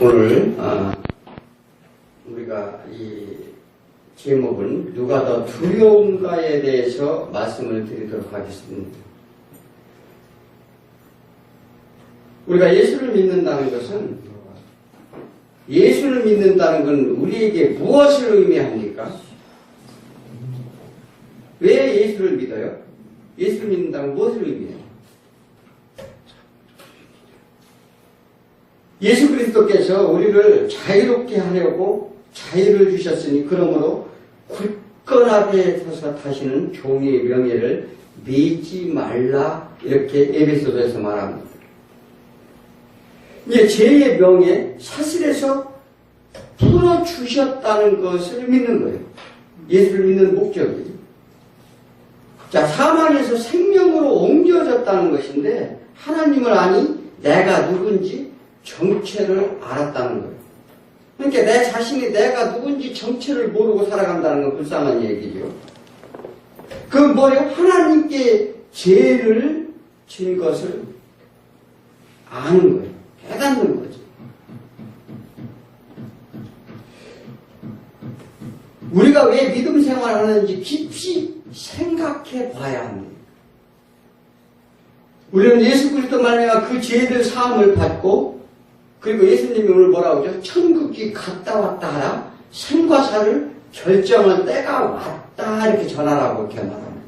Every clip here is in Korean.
오늘 우리가 이 제목은 누가 더 두려운가에 대해서 말씀을 드리도록 하겠습니다. 우리가 예수를 믿는다는 것은, 예수를 믿는다는 건 우리에게 무엇을 의미합니까? 왜 예수를 믿어요? 예수를 믿는다는 건 무엇을 의미해요? 예수 그리스도께서 우리를 자유롭게 하려고 자유를 주셨으니, 그러므로 굳건하게 서서 타시는 종의 명예를 매지 말라, 이렇게 에베소서에서 말합니다. 이제 죄의 명예, 사슬에서 풀어주셨다는 것을 믿는 거예요. 예수를 믿는 목적이. 자, 사망에서 생명으로 옮겨졌다는 것인데, 하나님을 아니 내가 누군지 정체를 알았다는 거예요. 그러니까 내 자신이 내가 누군지 정체를 모르고 살아간다는 건 불쌍한 얘기죠. 그 뭐예요? 하나님께 죄를 진 것을 아는 거예요. 깨닫는 거죠. 우리가 왜 믿음 생활을 하는지 깊이 생각해 봐야 합니다. 우리는 예수 그리스도 말미암아 그 죄들 사함을 받고, 그리고 예수님이 오늘 뭐라고 하죠? 천국이 갔다 왔다 하라, 생과 사를 결정할 때가 왔다, 이렇게 전하라고 이렇게 말합니다.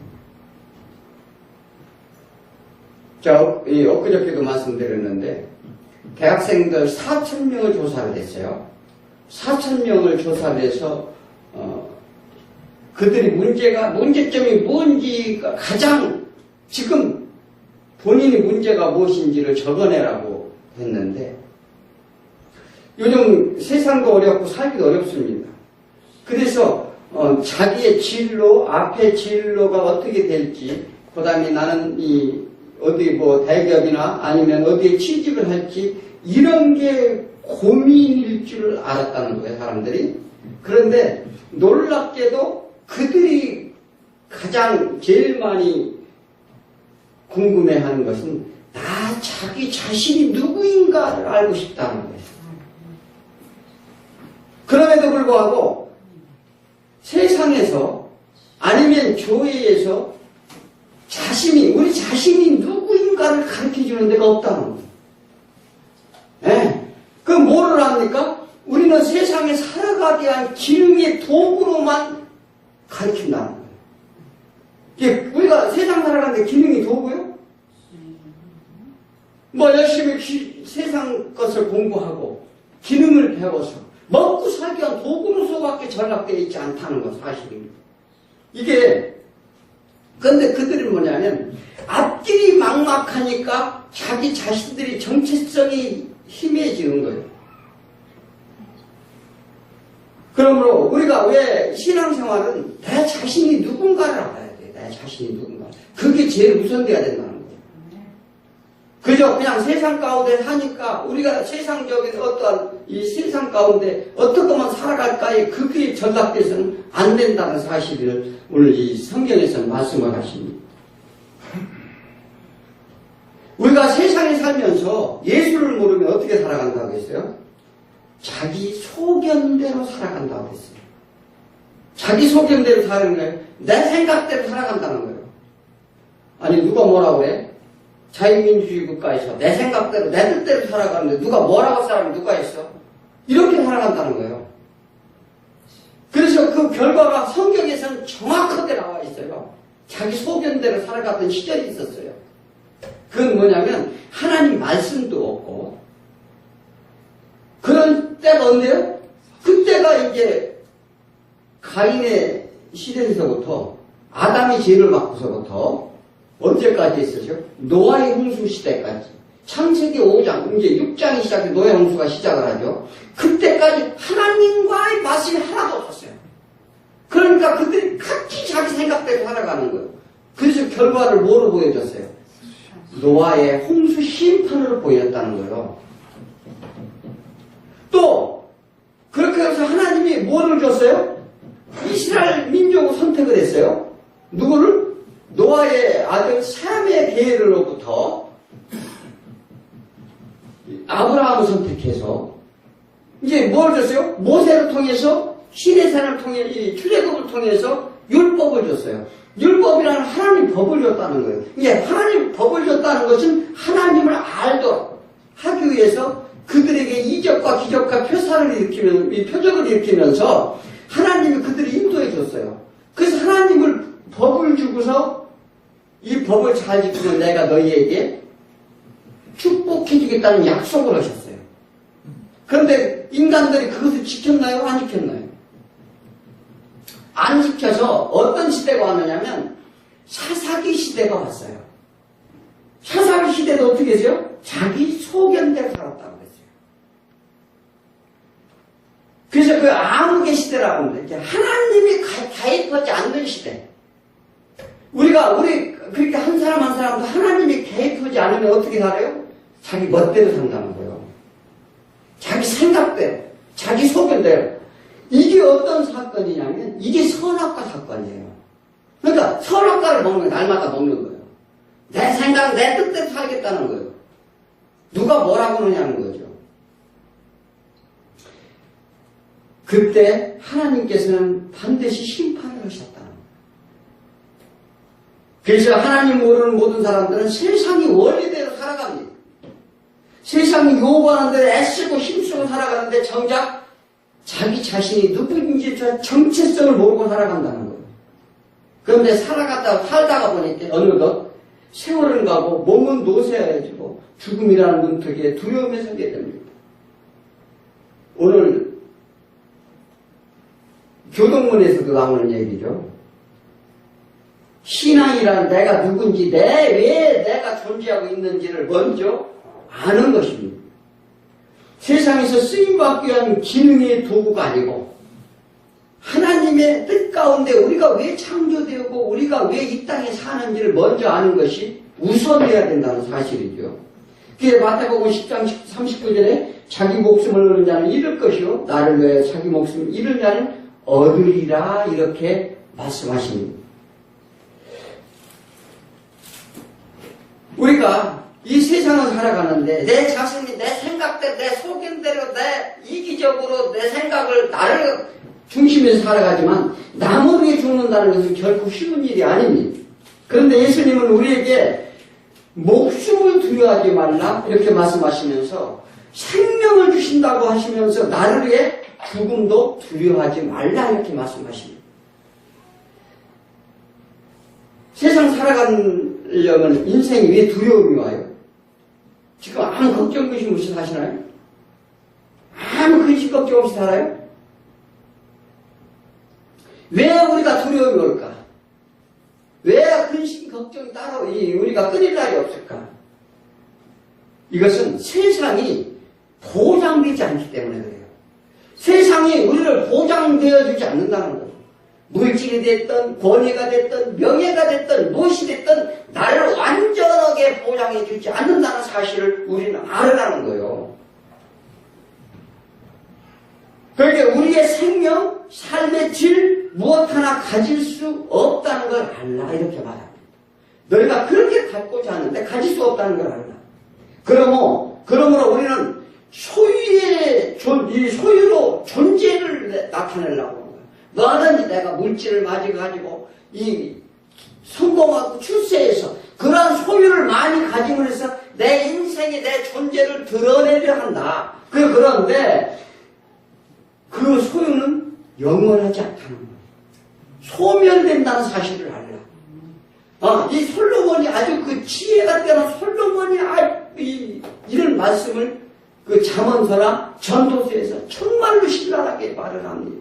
자, 엊그저께도 말씀드렸는데, 대학생들 4,000명을 조사를 했어요. 4,000명을 조사를 해서 그들이 문제점이 뭔지가 가장 지금 본인이 문제가 무엇인지를 적어내라고 했는데, 요즘 세상도 어렵고 살기도 어렵습니다. 그래서 자기의 진로, 앞의 진로가 어떻게 될지, 그 다음에 나는 어디 대기업이나 아니면 어디에 취직을 할지, 이런 게 고민일 줄 알았다는 거예요, 사람들이. 그런데 놀랍게도 그들이 제일 많이 궁금해하는 것은 자기 자신이 누구인가를 알고 싶다는 거예요. 그럼에도 불구하고 세상에서 아니면 교회에서 우리 자신이 누구인가를 가르쳐주는 데가 없다는 거예요. 네. 그럼 뭐를 합니까? 우리는 세상에 살아가기 위한 기능의 도구로만 가르친다는 거예요. 우리가 세상 살아가는데 기능이 도구요? 열심히 세상 것을 공부하고 기능을 배워서 먹고 살기 위한 도구로서밖에 전락되어 있지 않다는 건 사실입니다. 근데 그들이 뭐냐면, 앞길이 막막하니까 자기 자신들이 정체성이 희미해지는 거예요. 그러므로 우리가 왜 신앙생활은 내 자신이 누군가를 알아야 돼. 내 자신이 누군가. 그게 제일 우선돼야 된다는 거예요. 그저 그냥 세상 가운데 사니까 우리가 세상적인 어떠한 이 세상 가운데 어떻게만 살아갈까에 그게 전락돼서는 안 된다는 사실을 오늘 이 성경에서 말씀을 하십니다. 우리가 세상에 살면서 예수를 모르면 어떻게 살아간다고 했어요? 자기 소견대로 살아간다고 했어요. 자기 소견대로 살아가는 거예요. 내 생각대로 살아간다는 거예요. 아니, 누가 뭐라고 해? 자유민주주의 국가에서 내 생각대로, 내 뜻대로 살아가는데 누가 뭐라고 싸우면 누가 했어? 이렇게 살아간다는 거예요. 그래서 그 결과가 성경에서는 정확하게 나와 있어요. 자기 소견대로 살아갔던 시절이 있었어요. 그건 뭐냐면 하나님 말씀도 없고, 그런 때가 언제요? 그때가 이제 가인의 시대에서부터, 아담이 죄를 받고서부터 언제까지 있었죠? 노아의 홍수 시대까지. 창세기 5장, 이제 6장이 시작해 노아의 홍수가 시작을 하죠. 그때까지 하나님과의 말씀이 하나도 없었어요. 그러니까 그들이 각기 자기 생각대로 살아가는 거예요. 그래서 결과를 뭐로 보여줬어요? 노아의 홍수 심판으로 보였다는 거예요. 또 그렇게 해서 하나님이 뭐를 줬어요? 이스라엘 민족을 선택을 했어요. 누구를? 노아의 아들 셈의 계로부터 아브라함을 선택해서 이제 뭘 줬어요? 모세를 통해서 시내산을 통해 이 출애굽을 통해서 율법을 줬어요. 율법이라는 하나님 법을 줬다는 거예요. 이제 하나님 법을 줬다는 것은 하나님을 알도록 하기 위해서 그들에게 이적과 기적과 표적을 일으키면서 하나님이 그들을 인도해 줬어요. 그래서 하나님을 법을 주고서 이 법을 잘 지키면 내가 너희에게 축복해 주겠다는 약속을 하셨어요. 그런데 인간들이 그것을 지켰나요? 안 지켰나요? 안 지켜서 어떤 시대가 왔느냐면 사사기 시대가 왔어요. 사사기 시대도 어떻게 했어요? 자기 소견대로 살았다고 그랬어요. 그래서 그 암흑의 시대라고 합니다. 하나님이 개입하지 않는 시대. 우리 그렇게 한 사람 한 사람도 하나님이 개입하지 않으면 어떻게 살아요? 자기 멋대로 산다는 거예요. 자기 생각대로, 자기 소견대로. 이게 어떤 사건이냐면 이게 선악과 사건이에요. 그러니까 선악과를 먹는 거예요. 날마다 먹는 거예요. 내 생각, 내 뜻대로 살겠다는 거예요. 누가 뭐라고 하냐는 거죠. 그때 하나님께서는 반드시 심판을 하셨다는 거예요. 그래서 하나님 모르는 모든 사람들은 세상이 원리대로 살아갑니다. 세상이 요구하는 대로 애쓰고 힘쓰고 살아가는데 정작 자기 자신이 누구인지 정체성을 모르고 살아간다는 거예요. 그런데 살다가 보니까 어느덧 세월은 가고 몸은 노쇠해지고 죽음이라는 문턱에 두려움에 서게 됩니다. 오늘 교동문에서도 나오는 얘기죠. 신앙이란 내가 누군지, 왜 내가 존재하고 있는지를 먼저 아는 것입니다. 세상에서 쓰임받기 위한 기능의 도구가 아니고 하나님의 뜻 가운데 우리가 왜 창조되었고 우리가 왜 이 땅에 사는지를 먼저 아는 것이 우선해야 된다는 사실이죠. 그래서 마태복음 10장 39절에 자기 목숨을 얻는 자는 잃을 것이요 나를 위해 자기 목숨을 잃은 자는 얻으리라 이렇게 말씀하십니다. 우리가 이 세상을 살아가는데 내 자신이 내 생각대로 내 소견대로 내 이기적으로 내 생각을 나를 중심에서 살아가지만 남을 위해 죽는다는 것은 결코 쉬운 일이 아닙니다. 그런데 예수님은 우리에게 목숨을 두려워하지 말라 이렇게 말씀하시면서 생명을 주신다고 하시면서 나를 위해 죽음도 두려워하지 말라 이렇게 말씀하십니다. 세상 살아가려면 인생이 왜 두려움이 와요? 지금 아무 걱정 근심 없이 사시나요? 아무 근심 걱정 없이 살아요? 왜 우리가 두려움이 올까? 왜 근심 걱정이 따로 우리가 끊일 날이 없을까? 이것은 세상이 보장되지 않기 때문에 그래요. 세상이 우리를 보장되어 주지 않는다는 거예요. 물질이 됐든 권위가 됐든 명예가 됐든 무엇이 됐든 나를 완전하게 보장해 주지 않는다는 사실을 우리는 알아라는 거예요. 그러니까 우리의 생명, 삶의 질 무엇 하나 가질 수 없다는 걸 알라 이렇게 말합니다. 너희가 그렇게 갖고자 하는데 가질 수 없다는 걸 알라. 그러므로 우리는 이 소유로 존재를 나타내려고 뭐든지 내가 물질을 가지고 이 성공하고 출세해서 그러한 소유를 많이 가지고 해서 내 인생에 내 존재를 드러내려 한다. 그런데 그 소유는 영원하지 않다는 거예요. 소멸된다는 사실을 알라. 이 솔로몬이 아주 그 지혜가 뛰어난 솔로몬이 이런 말씀을 그 잠언서나 전도서에서 정말로 신랄하게 말을 합니다.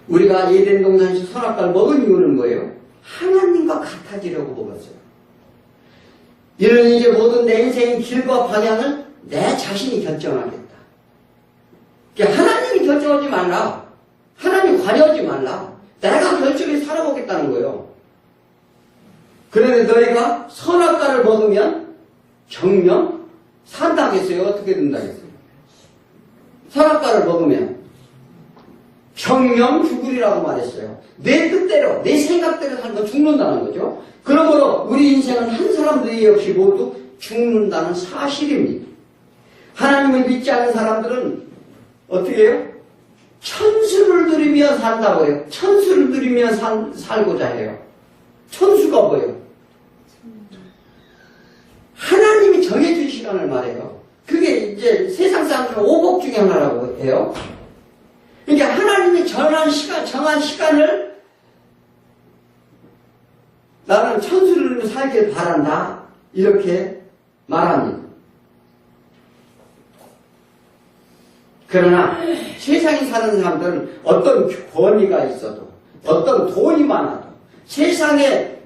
우리가 에덴 동산에서 선악과를 먹은 이유는 뭐예요? 하나님과 같아지려고 먹었어요. 이는 이제 모든 내 인생의 길과 방향을 내 자신이 결정하겠다. 그러니까 하나님이 결정하지 말라. 하나님 관여하지 말라. 내가 결정해서 살아보겠다는 거예요. 그런데 너희가 선악과를 먹으면 정령 산다겠어요? 어떻게 된다겠어요? 선악과를 먹으면 정령 죽으리라고 말했어요. 내 뜻대로, 내 생각대로 살면 죽는다는 거죠. 그러므로 우리 인생은 한 사람도 예의 없이 모두 죽는다는 사실입니다. 하나님을 믿지 않는 사람들은 어떻게 해요? 천수를 누리며 산다고 해요. 천수를 누리며 살고자 해요. 천수가 뭐예요? 하나님이 정해준 시간을 말해요. 그게 이제 세상 사람들은 오복 중에 하나라고 해요. 그러니까 하나님이 정한 시간을 나는 천수를 누리며 살길 바란다. 이렇게 말합니다. 그러나 세상에 사는 사람들은 어떤 권위가 있어도 어떤 돈이 많아도 세상에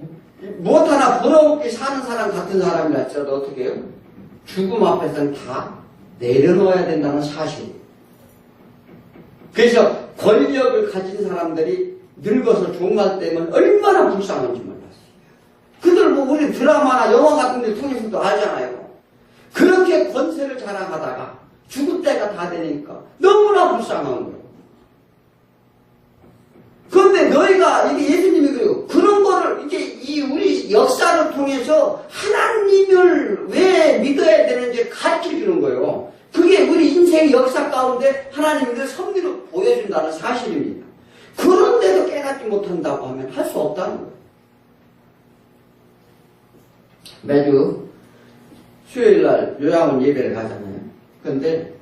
무엇 하나 부러웠게 사는 사람 같은 사람이라 할지라도 어떻게 해요? 죽음 앞에서는 다 내려놓아야 된다는 사실이에요. 그래서 권력을 가진 사람들이 늙어서 종말 때면 얼마나 불쌍한지 몰랐어요. 그들 뭐 우리 드라마나 영화 같은 데 통해서도 알잖아요. 그렇게 권세를 자랑하다가 죽을 때가 다 되니까 너무나 불쌍한 거예요. 그런데 너희가, 이게 예수님이 그래요. 그런 거를, 이제 이 우리 역사를 통해서 하나님을 왜 믿어야 되는지 가르쳐 주는 거예요. 그게 우리 인생의 역사 가운데 하나님의 섭리로 보여준다는 사실입니다. 그런데도 깨닫지 못한다고 하면 할 수 없다는 거예요. 매주 수요일날 요양원 예배를 가잖아요. 그런데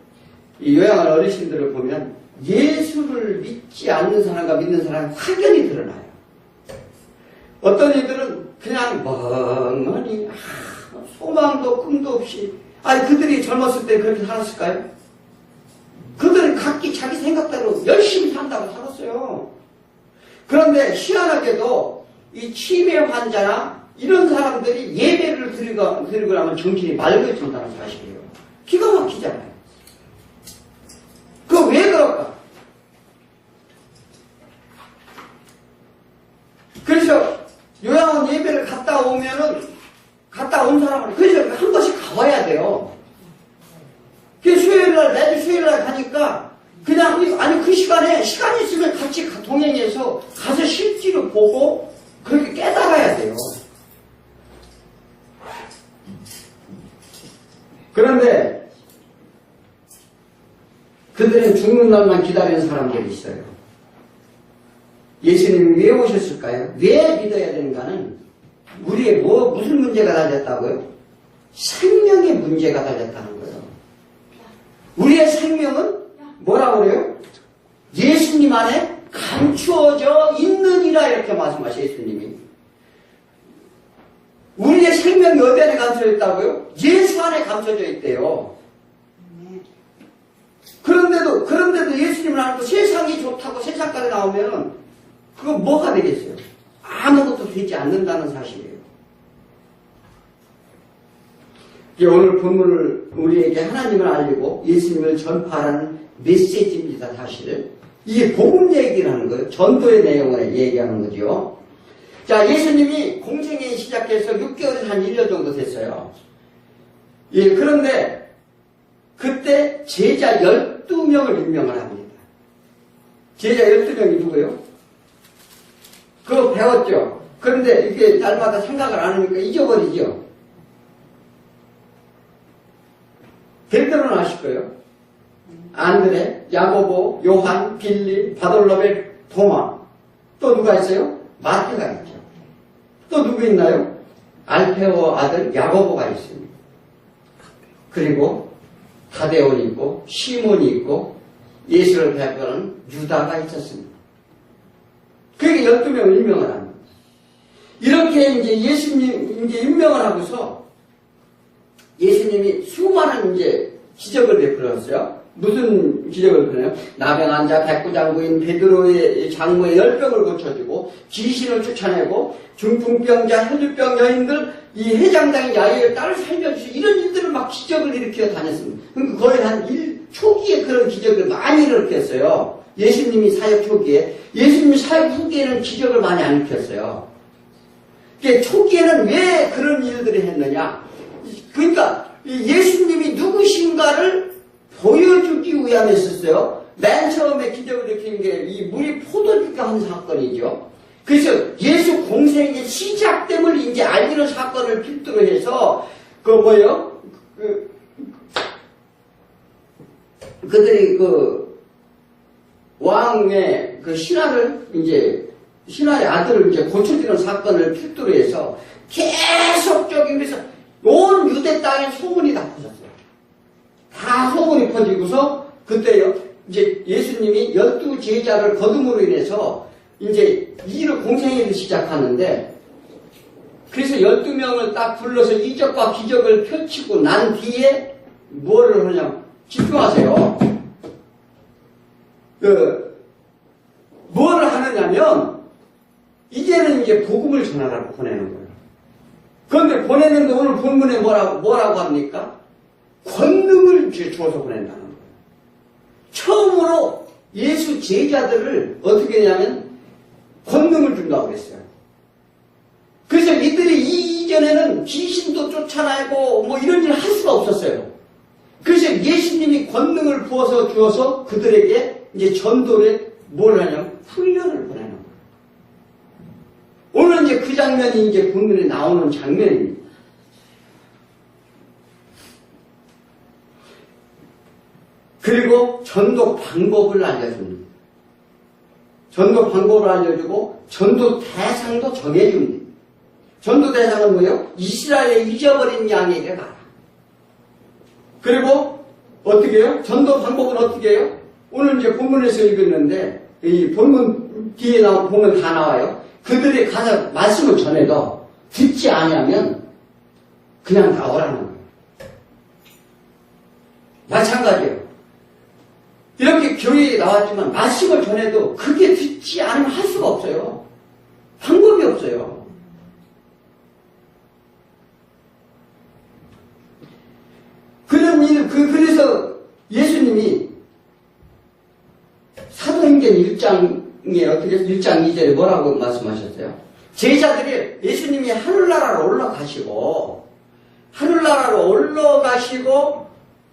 이 요양원 어르신들을 보면 예수를 믿지 않는 사람과 믿는 사람이 확연히 드러나요. 어떤 이들은 그냥 멍하니 소망도 꿈도 없이, 아니 그들이 젊었을 때 그렇게 살았을까요? 그들은 각기 자기 생각대로 열심히 산다고 살았어요. 그런데 희한하게도 이 치매 환자나 이런 사람들이 예배를 드리고 나면 정신이 맑아진다는 사실이에요. 기가 막히잖아요. 그 왜 그럴까? 그래서 요양원 예배를 갔다 온 사람은 그래서 한 번씩 가봐야 돼요. 그 수요일날, 매주 수요일날 가니까 그냥 아니 그 시간에 시간이 있으면 같이 동행해서 가서 실제로 보고 그렇게 깨달아야 돼요. 그런데 그들은 죽는 날만 기다리는 사람들이 있어요. 예수님이 왜 오셨을까요? 왜 믿어야 되는가는 우리의 무슨 문제가 달렸다고요? 생명의 문제가 달렸다는 거예요. 우리의 생명은 뭐라고 그래요? 예수님 안에 감추어져 있느니라 이렇게 말씀하셔요. 예수님이. 우리의 생명이 어디 안에 감춰져 있다고요? 예수 안에 감춰져 있대요. 그런데도 예수님을 알고 세상이 좋다고 세상까지 나오면 그거 뭐가 되겠어요? 아무것도 되지 않는다는 사실이에요. 오늘 본문을 우리에게 하나님을 알리고 예수님을 전파하는 메시지입니다. 사실 이게 복음 얘기라는 거예요. 전도의 내용을 얘기하는 거죠. 자, 예수님이 공생애 시작해서 6개월에서 한 1년 정도 됐어요. 예, 그런데 그때 제자 12명을 임명을 합니다. 제자 12명이 누구예요? 그거 배웠죠? 그런데 이게 날마다 생각을 안 하니까 잊어버리죠? 베드로는 아실 거예요. 안드레, 야고보, 요한, 빌리, 바돌로베, 도마. 또 누가 있어요? 마태가 있죠. 또 누구 있나요? 알페오 아들 야고보가 있습니다. 그리고 다데온이 있고 시몬이 있고 예수를 배반하는 유다가 있었습니다. 그게 12명을 임명을 합니다. 이렇게 이제 예수님 이제 임명을 하고서 예수님이 수많은 이제 기적을 베풀었어요. 무슨 기적을 베풀나요? 나병 환자, 백구장구인 베드로의 장모의 10병을 고쳐주고 귀신을 쫓아내고 중풍병자, 혈류병 여인들, 이 회장장의 야유의 딸을 살려주시고 이런 일들을 막 기적을 일으켜 다녔습니다. 그러니까 거의 한 초기에 그런 기적을 많이 일으켰어요. 예수님이 사역 초기에. 예수님이 사역 후기에는 기적을 많이 안 일으켰어요. 그러니까 초기에는 왜 그런 일들을 했느냐? 그러니까 예수님이 누구신가를 보여주기 위함에 했었어요. 맨 처음에 기적을 일으킨 게 이 물이 포도주가 한 사건이죠. 그래서 예수 공생의 시작됨을 이제 알리는 사건을 필두로 해서 그 뭐예요? 그들이 그 왕의 그 신하의 아들을 이제 고쳐주는 사건을 필두로 해서 계속적인 그래서 온 유대 땅에 소문이 다 퍼졌어요. 다 소문이 퍼지고서 그때요 이제 예수님이 12 제자를 거둠으로 인해서 이제 일을 공생애를 시작하는데 그래서 12명을 딱 불러서 이적과 기적을 펼치고 난 뒤에 뭐를 하냐 집중하세요. 뭐를 하느냐면 이제는 이제 복음을 전하라고 보내는 거예요. 그런데 보내는데 오늘 본문에 뭐라고 합니까? 권능을 주어서 보낸다는 거예요. 처음으로 예수 제자들을 어떻게 했냐면 권능을 준다고 그랬어요. 그래서 이들이 이전에는 귀신도 쫓아내고 뭐 이런 일을 할 수가 없었어요. 그래서 예수님이 권능을 부어서 주어서 그들에게 이제 전도를 뭘 하냐면 훈련을 보내는 거예요. 오늘 이제 그 장면이 이제 본문에 나오는 장면입니다. 그리고 전도 방법을 알려줍니다. 전도 방법을 알려주고 전도 대상도 정해줍니다. 전도 대상은 뭐예요? 이스라엘의 잊어버린 양에게 가라. 그리고 어떻게 해요? 전도 방법은 어떻게 해요? 오늘 이제 본문에서 읽었는데 이 본문 뒤에 보면 다 나와요. 그들이 가서 말씀을 전해도 듣지 않으면 그냥 나오라는 거예요. 마찬가지예요. 이렇게 교회에 나왔지만 말씀을 전해도 그게 듣지 않으면 할 수가 없어요. 방법이 없어요. 그래서 예수님이 사도행전 1장에 어떻게 1장 2절에 뭐라고 말씀하셨어요? 제자들이 예수님이 하늘나라로 올라가시고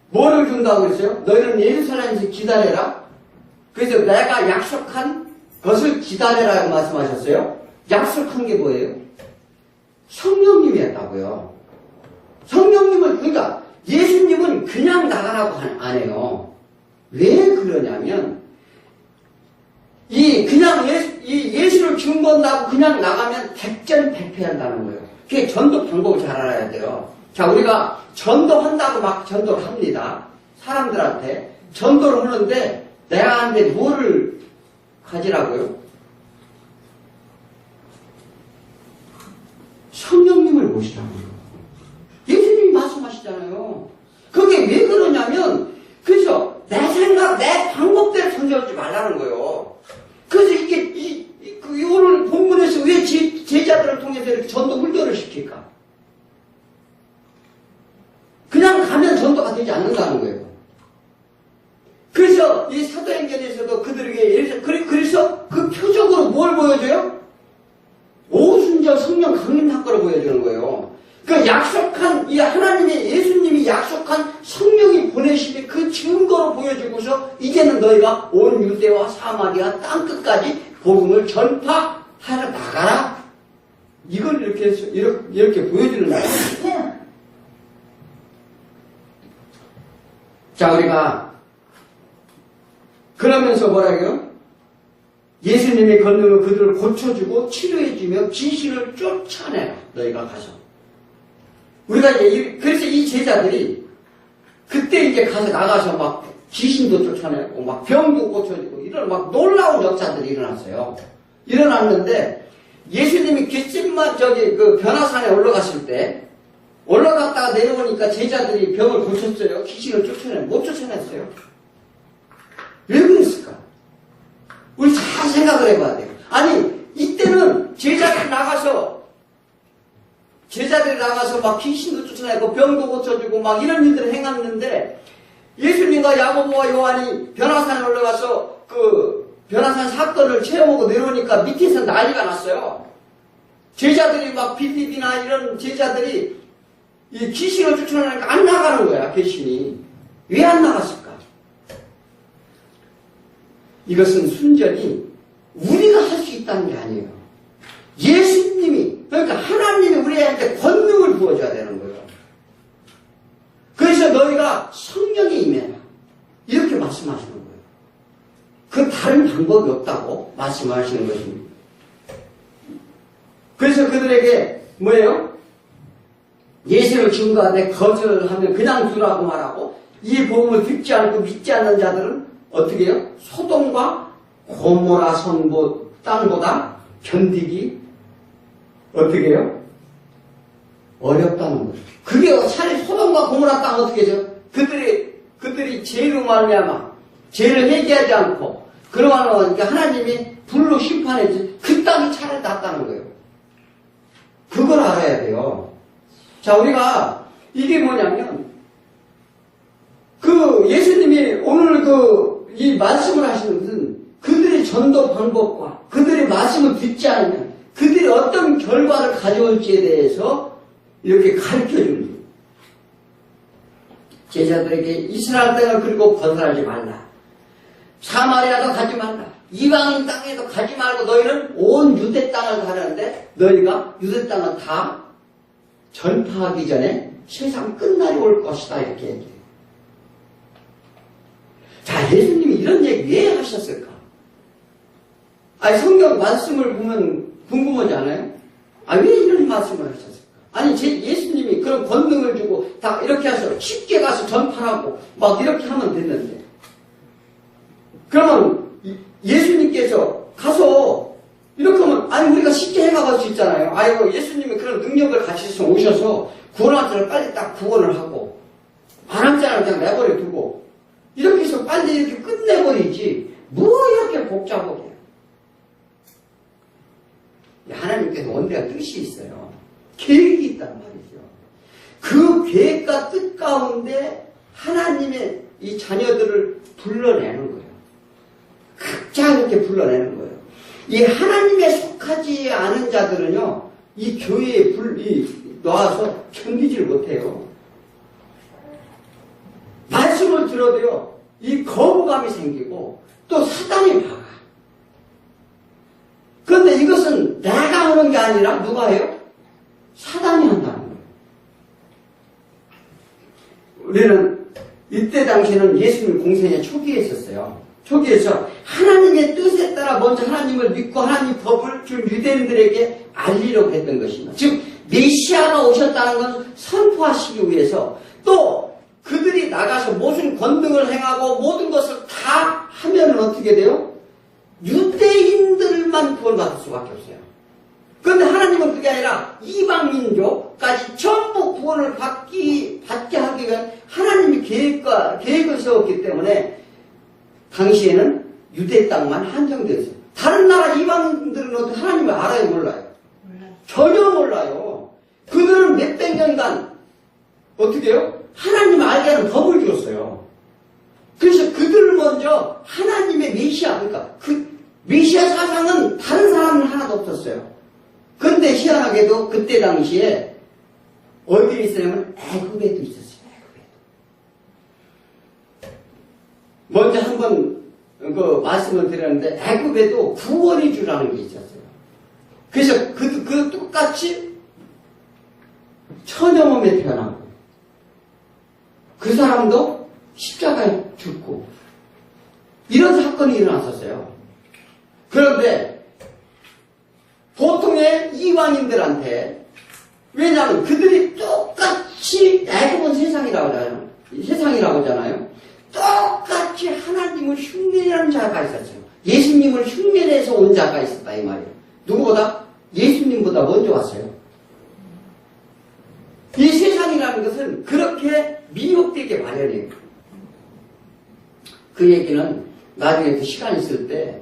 뭐를 준다고 그랬어요? 너희는 예루살렘에서 기다려라. 그래서 내가 약속한 것을 기다려라고 말씀하셨어요. 약속한 게 뭐예요? 성령님이었다고요. 성령님은 그러니까 예수님은 그냥 나가라고 안 해요. 왜 그러냐면 그냥 예수를 증거한다고 그냥 나가면 백전백패한다는 거예요. 그게 전도 방법을 잘 알아야 돼요. 자, 우리가 전도한다고 막 전도를 합니다. 사람들한테 전도를 하는데 내가 한테 뭐를 가지라고요? 성령님을 모시라고요. 예수님이 말씀하시잖아요. 그게 왜 그러냐면 그죠? 내 생각, 내 방법대로 전도하지 말라는 거예요. 그래서 이게 오늘 본문에서 왜 제자들을 통해서 이렇게 전도 훈련을 시킬까? 그냥 가면 전도가 되지 않는다는 거예요. 그래서 이 사도행전에서도 그들에게 그래서 그 표적으로 뭘 보여줘요? 오순절 성령 강림 사건을 보여주는 거예요. 그 약속한 이 하나님의 예수님이 약속한 성령이 보내시되 그 증거로 보여주고서 이제는 너희가 온 유대와 사마리아 땅끝까지 복음을 전파하러 나가라. 이걸 이렇게 보여주는 거예요. 자, 우리가 그러면서 뭐라고요? 예수님의 권능을 그들을 고쳐주고 치료해주며 귀신을 쫓아내라. 너희가 가서. 우리가 이제 그래서 이 제자들이 그때 이제 가서 나가서 막 귀신도 쫓아내고 막 병도 고쳐주고 이런 막 놀라운 역사들이 일어났어요. 일어났는데 예수님이 겟세마네 그 변화산에 올라갔을 때 올라갔다가 내려오니까 제자들이 병을 고쳤어요. 귀신을 못 쫓아냈어요. 왜 그랬을까? 우리 잘 생각을 해봐야 돼요. 아니 이때는 제자들이 나가서 막 귀신도 쫓아내고 병도 고쳐주고 막 이런 일들을 행했는데 예수님과 야고보와 요한이 변화산에 올라가서 그 변화산 사건을 체험하고 내려오니까 밑에서 난리가 났어요. 제자들이 막 빌립이나 이런 제자들이 이 귀신을 쫓아내니까 안 나가는 거야. 귀신이 왜 안 나갔을까? 이것은 순전히 우리가 할 수 있다는 게 아니에요. 예수님이 그러니까 하나님이 우리한테 권능을 부어줘야 되는 거예요. 그래서 너희가 성령에 임해라. 이렇게 말씀하시는 거예요. 그 다른 방법이 없다고 말씀하시는 것입니다. 그래서 그들에게 뭐예요? 예수를 증거하되 거절하면 그냥 두라고 말하고 이 복음을 듣지 않고 믿지 않는 자들은 어떻게 해요? 소돔과 고모라 땅보다 견디기 어떻게 해요? 어렵다는 거죠. 그게 차라리 소돔과 고모라 땅 어떻게 해죠? 그들이 죄로 말미암아 죄를 회개하지 않고 그러면 하나님이 불로 심판했지 그 땅이 차라리 낫다는 거예요. 그걸 알아야 돼요. 자, 우리가 이게 뭐냐면 그 예수님이 오늘 이 말씀을 하시는 것은 그들의 전도 방법과 그들의 말씀을 듣지 않으면 그들이 어떤 결과를 가져올지에 대해서 이렇게 가르쳐주는 거예요. 제자들에게 이스라엘 땅을 그리고 건설하지 말라. 사마리아도 가지 말라. 이방인 땅에도 가지 말고 너희는 온 유대 땅을 가려는데 너희가 유대 땅을 다 전파하기 전에 세상 끝날이 올 것이다 이렇게 얘기해요. 자, 예수님이 이런 얘기 왜 하셨을까? 아니, 성경 말씀을 보면 궁금하지 않아요? 왜 이런 말씀을 하셨을까? 아니, 예수님이 그런 권능을 주고 다 이렇게 하셔 쉽게 가서 전파하고 막 이렇게 하면 됐는데 그러면 예수님께서 가서 이렇게 하면 우리가 쉽게 해가볼 수 있잖아요. 아이고, 예수님이 그런 능력을 가지셔서 오셔서 구원할 때는 빨리 딱 구원을 하고 안 할 때는 그냥 내버려 두고 이렇게 해서 빨리 이렇게 끝내버리지 뭐 이렇게 복잡하게. 하나님께서 원대한 뜻이 있어요. 계획이 있단 말이죠. 그 계획과 뜻 가운데 하나님의 이 자녀들을 불러내는 거예요. 각자 이렇게 불러내는 거예요. 이 하나님에 속하지 않은 자들은요, 이 교회에 나와서 견디질 못해요. 말씀을 들어도요, 이 거부감이 생기고 또 사단이 막아. 그런데 이것은 내가 하는 게 아니라 누가 해요? 사단이 한다는 거예요. 우리는 이때 당시에는 예수님 공생의 초기에 있었어요. 초기에서 하나님의 뜻에 따라 먼저 하나님을 믿고 하나님 법을 준 유대인들에게 알리려고 했던 것입니다. 즉 메시아가 오셨다는 것을 선포하시기 위해서 또 그들이 나가서 무슨 권능을 행하고 모든 것을 다 하면 어떻게 돼요? 유대인들만 구원받을 수밖에 없어요. 그런데 하나님은 그게 아니라 이방민족까지 전부 구원을 받게 하기 위한 하나님이 계획을 세웠기 때문에 당시에는 유대 땅만 한정되어 있어요. 다른 나라 이방인들은 어떻게 하나님을 알아요? 몰라요? 전혀 몰라요. 그들은 몇백 년간 어떻게 해요? 하나님을 알게 하는 법을 줬어요. 그래서 그들을 먼저 하나님의 메시아, 그러니까 그 메시아 사상은 다른 사람은 하나도 없었어요. 그런데 희한하게도 그때 당시에 어디 있으냐면 애굽에도 있었어요. 먼저 한번 그 말씀을 드렸는데 애굽에도 구원의 주라는 게 있었어요. 그래서 그 똑같이 처녀 몸에 태어나고 그 사람도 십자가에 죽고 이런 사건이 일어났었어요. 그런데 보통의 이방인들한테 왜냐하면 그들이 똑같이 애굽은 세상이라고 하잖아요. 똑같이 하나님을 흉내내는 자가 있었어요. 예수님을 흉내내서 온 자가 있었다 이 말이에요. 누구보다? 예수님보다 먼저 왔어요. 이 세상이라는 것은 그렇게 미혹되게 마련이에요. 그 얘기는 나중에 그 시간 있을 때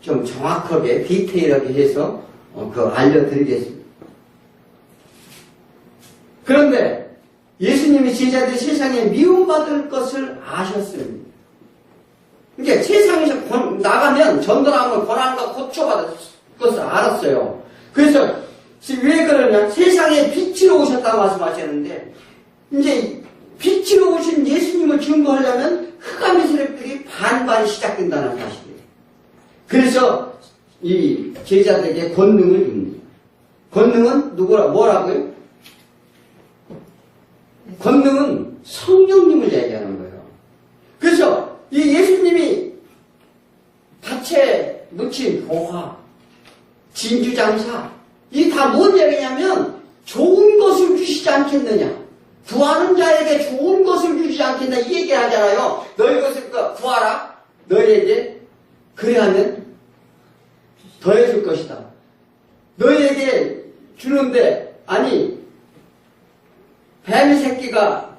좀 정확하게 디테일하게 해서 알려드리겠습니다. 그런데 예수님이 제자들이 세상에 미움받을 것을 아셨습니다. 그러니까 세상에서 나가면 전도하면 고난과 고초받을 것을 알았어요. 그래서 왜 그러냐? 세상에 빛으로 오셨다고 말씀하셨는데 이제 빛으로 오신 예수님을 증거하려면 흑암의 세력들이 반발이 시작된다는 사실이에요. 그래서 이 제자들에게 권능을 줍니다. 권능은 뭐라고요? 권능은 성령님을 얘기하는 거예요. 그래서 않겠느냐? 구하는 자에게 좋은 것을 주지 않겠나? 이 얘기를 하잖아요. 너희 것을 구하라. 너희에게 그래야 하면 더해줄 것이다. 너희에게 주는데 아니 뱀의 새끼가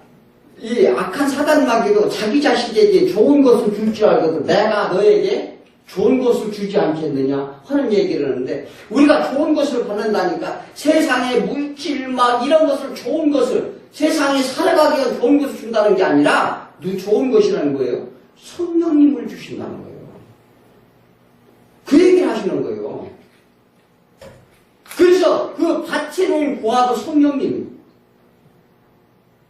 이 악한 사단 마귀도 자기 자식에게 좋은 것을 줄 줄 알거든. 내가 너에게 좋은 것을 주지 않겠느냐 하는 얘기를 하는데 우리가 좋은 것을 받는다니까 세상의 물질 막 이런 것을 좋은 것을 세상에 살아가기 위한 좋은 것을 준다는 게 아니라 좋은 것이라는 거예요. 성령님을 주신다는 거예요. 그 얘기를 하시는 거예요. 그래서 그 밭에 놓인 보아도 성령님.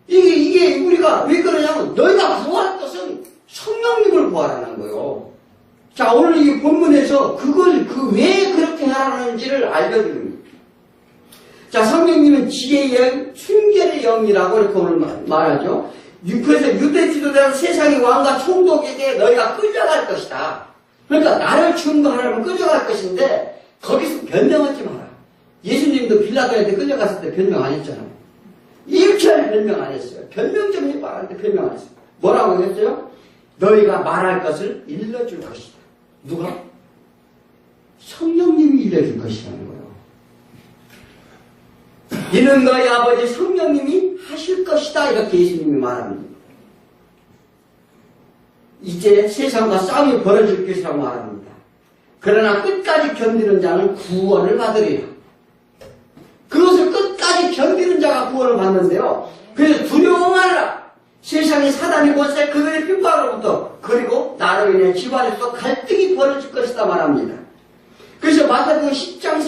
이게 우리가 왜 그러냐면 너희가 구할 것은 성령님을 구하라는 거예요. 자, 오늘 이 본문에서 그걸 왜 그렇게 하라는지를 알려줍니다. 자, 성령님은 지혜의 영, 순결의 영이라고 이렇게 오늘 말하죠. 그래서 유대 지도자는 세상의 왕과 총독에게 너희가 끌려갈 것이다. 그러니까 나를 증거하려면 끌려갈 것인데 거기서 변명하지 마라. 예수님도 빌라도한테 끌려갔을 때 변명 안 했잖아요. 일절 변명 안 했어요. 변명 좀 해봐. 하는데 변명 안 했어요. 뭐라고 했어요? 너희가 말할 것을 일러줄 것이다. 누가? 성령님이 일러줄 것이라는 거예요. 이는 너희 아버지 성령님이 하실 것이다. 이렇게 예수님이 말합니다. 이제 세상과 싸움이 벌어질 것이라고 말합니다. 그러나 끝까지 견디는 자는 구원을 받으리라. 그것을 끝까지 견디는 자가 구원을 받는데요. 그래서 두려워 말라. 세상의 사단이 권세 그들의 핍박으로부터 그리고 나로 인해 집안에서 갈등이 벌어질 것이다 말합니다. 그래서 마태복음 10장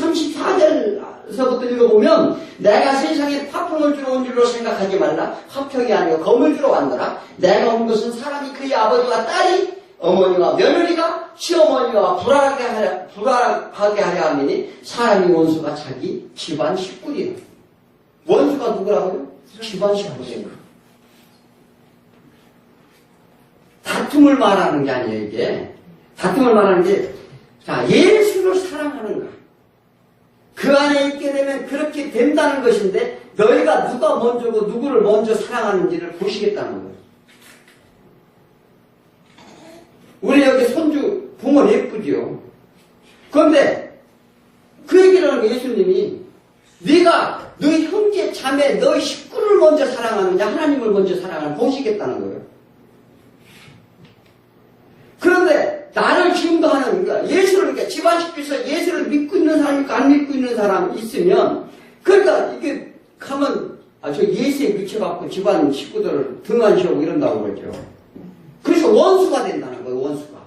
34절서부터 읽어보면 내가 세상에 화평을 주러 온 줄로 생각하지 말라. 화평이 아니고 검을 주러 왔노라. 내가 온 것은 사람이 그의 아버지와 딸이 어머니와 며느리가 시어머니와 불안하게 하려 함이니 사람이 원수가 자기 집안 식구리라. 원수가 누구라고요? 집안 식구리라. 다툼을 말하는 게 아니에요, 이게. 다툼을 말하는 게, 자, 예수를 사랑하는가. 그 안에 있게 되면 그렇게 된다는 것인데, 너희가 누가 먼저고 누구를 먼저 사랑하는지를 보시겠다는 거예요. 우리 여기 손주 부모 예쁘지요. 그런데 그 얘기를 하는 거 예수님이 네가 너희 형제 자매 너희 식구를 먼저 사랑하느냐 하나님을 먼저 사랑하느냐 보시겠다는 거예요. 그런데 나를 증거하는 그러니까 예수를 그러니까 집안 식구에서 예수를 믿고 있는 사람 있고 안 믿고 있는 사람 있으면 그러니까 이게 가면 저 예수에 미쳐갖고 집안 식구들을 등한 시오고 이런다고 그러죠. 그래서 원수가 된다는 거예요, 원수가.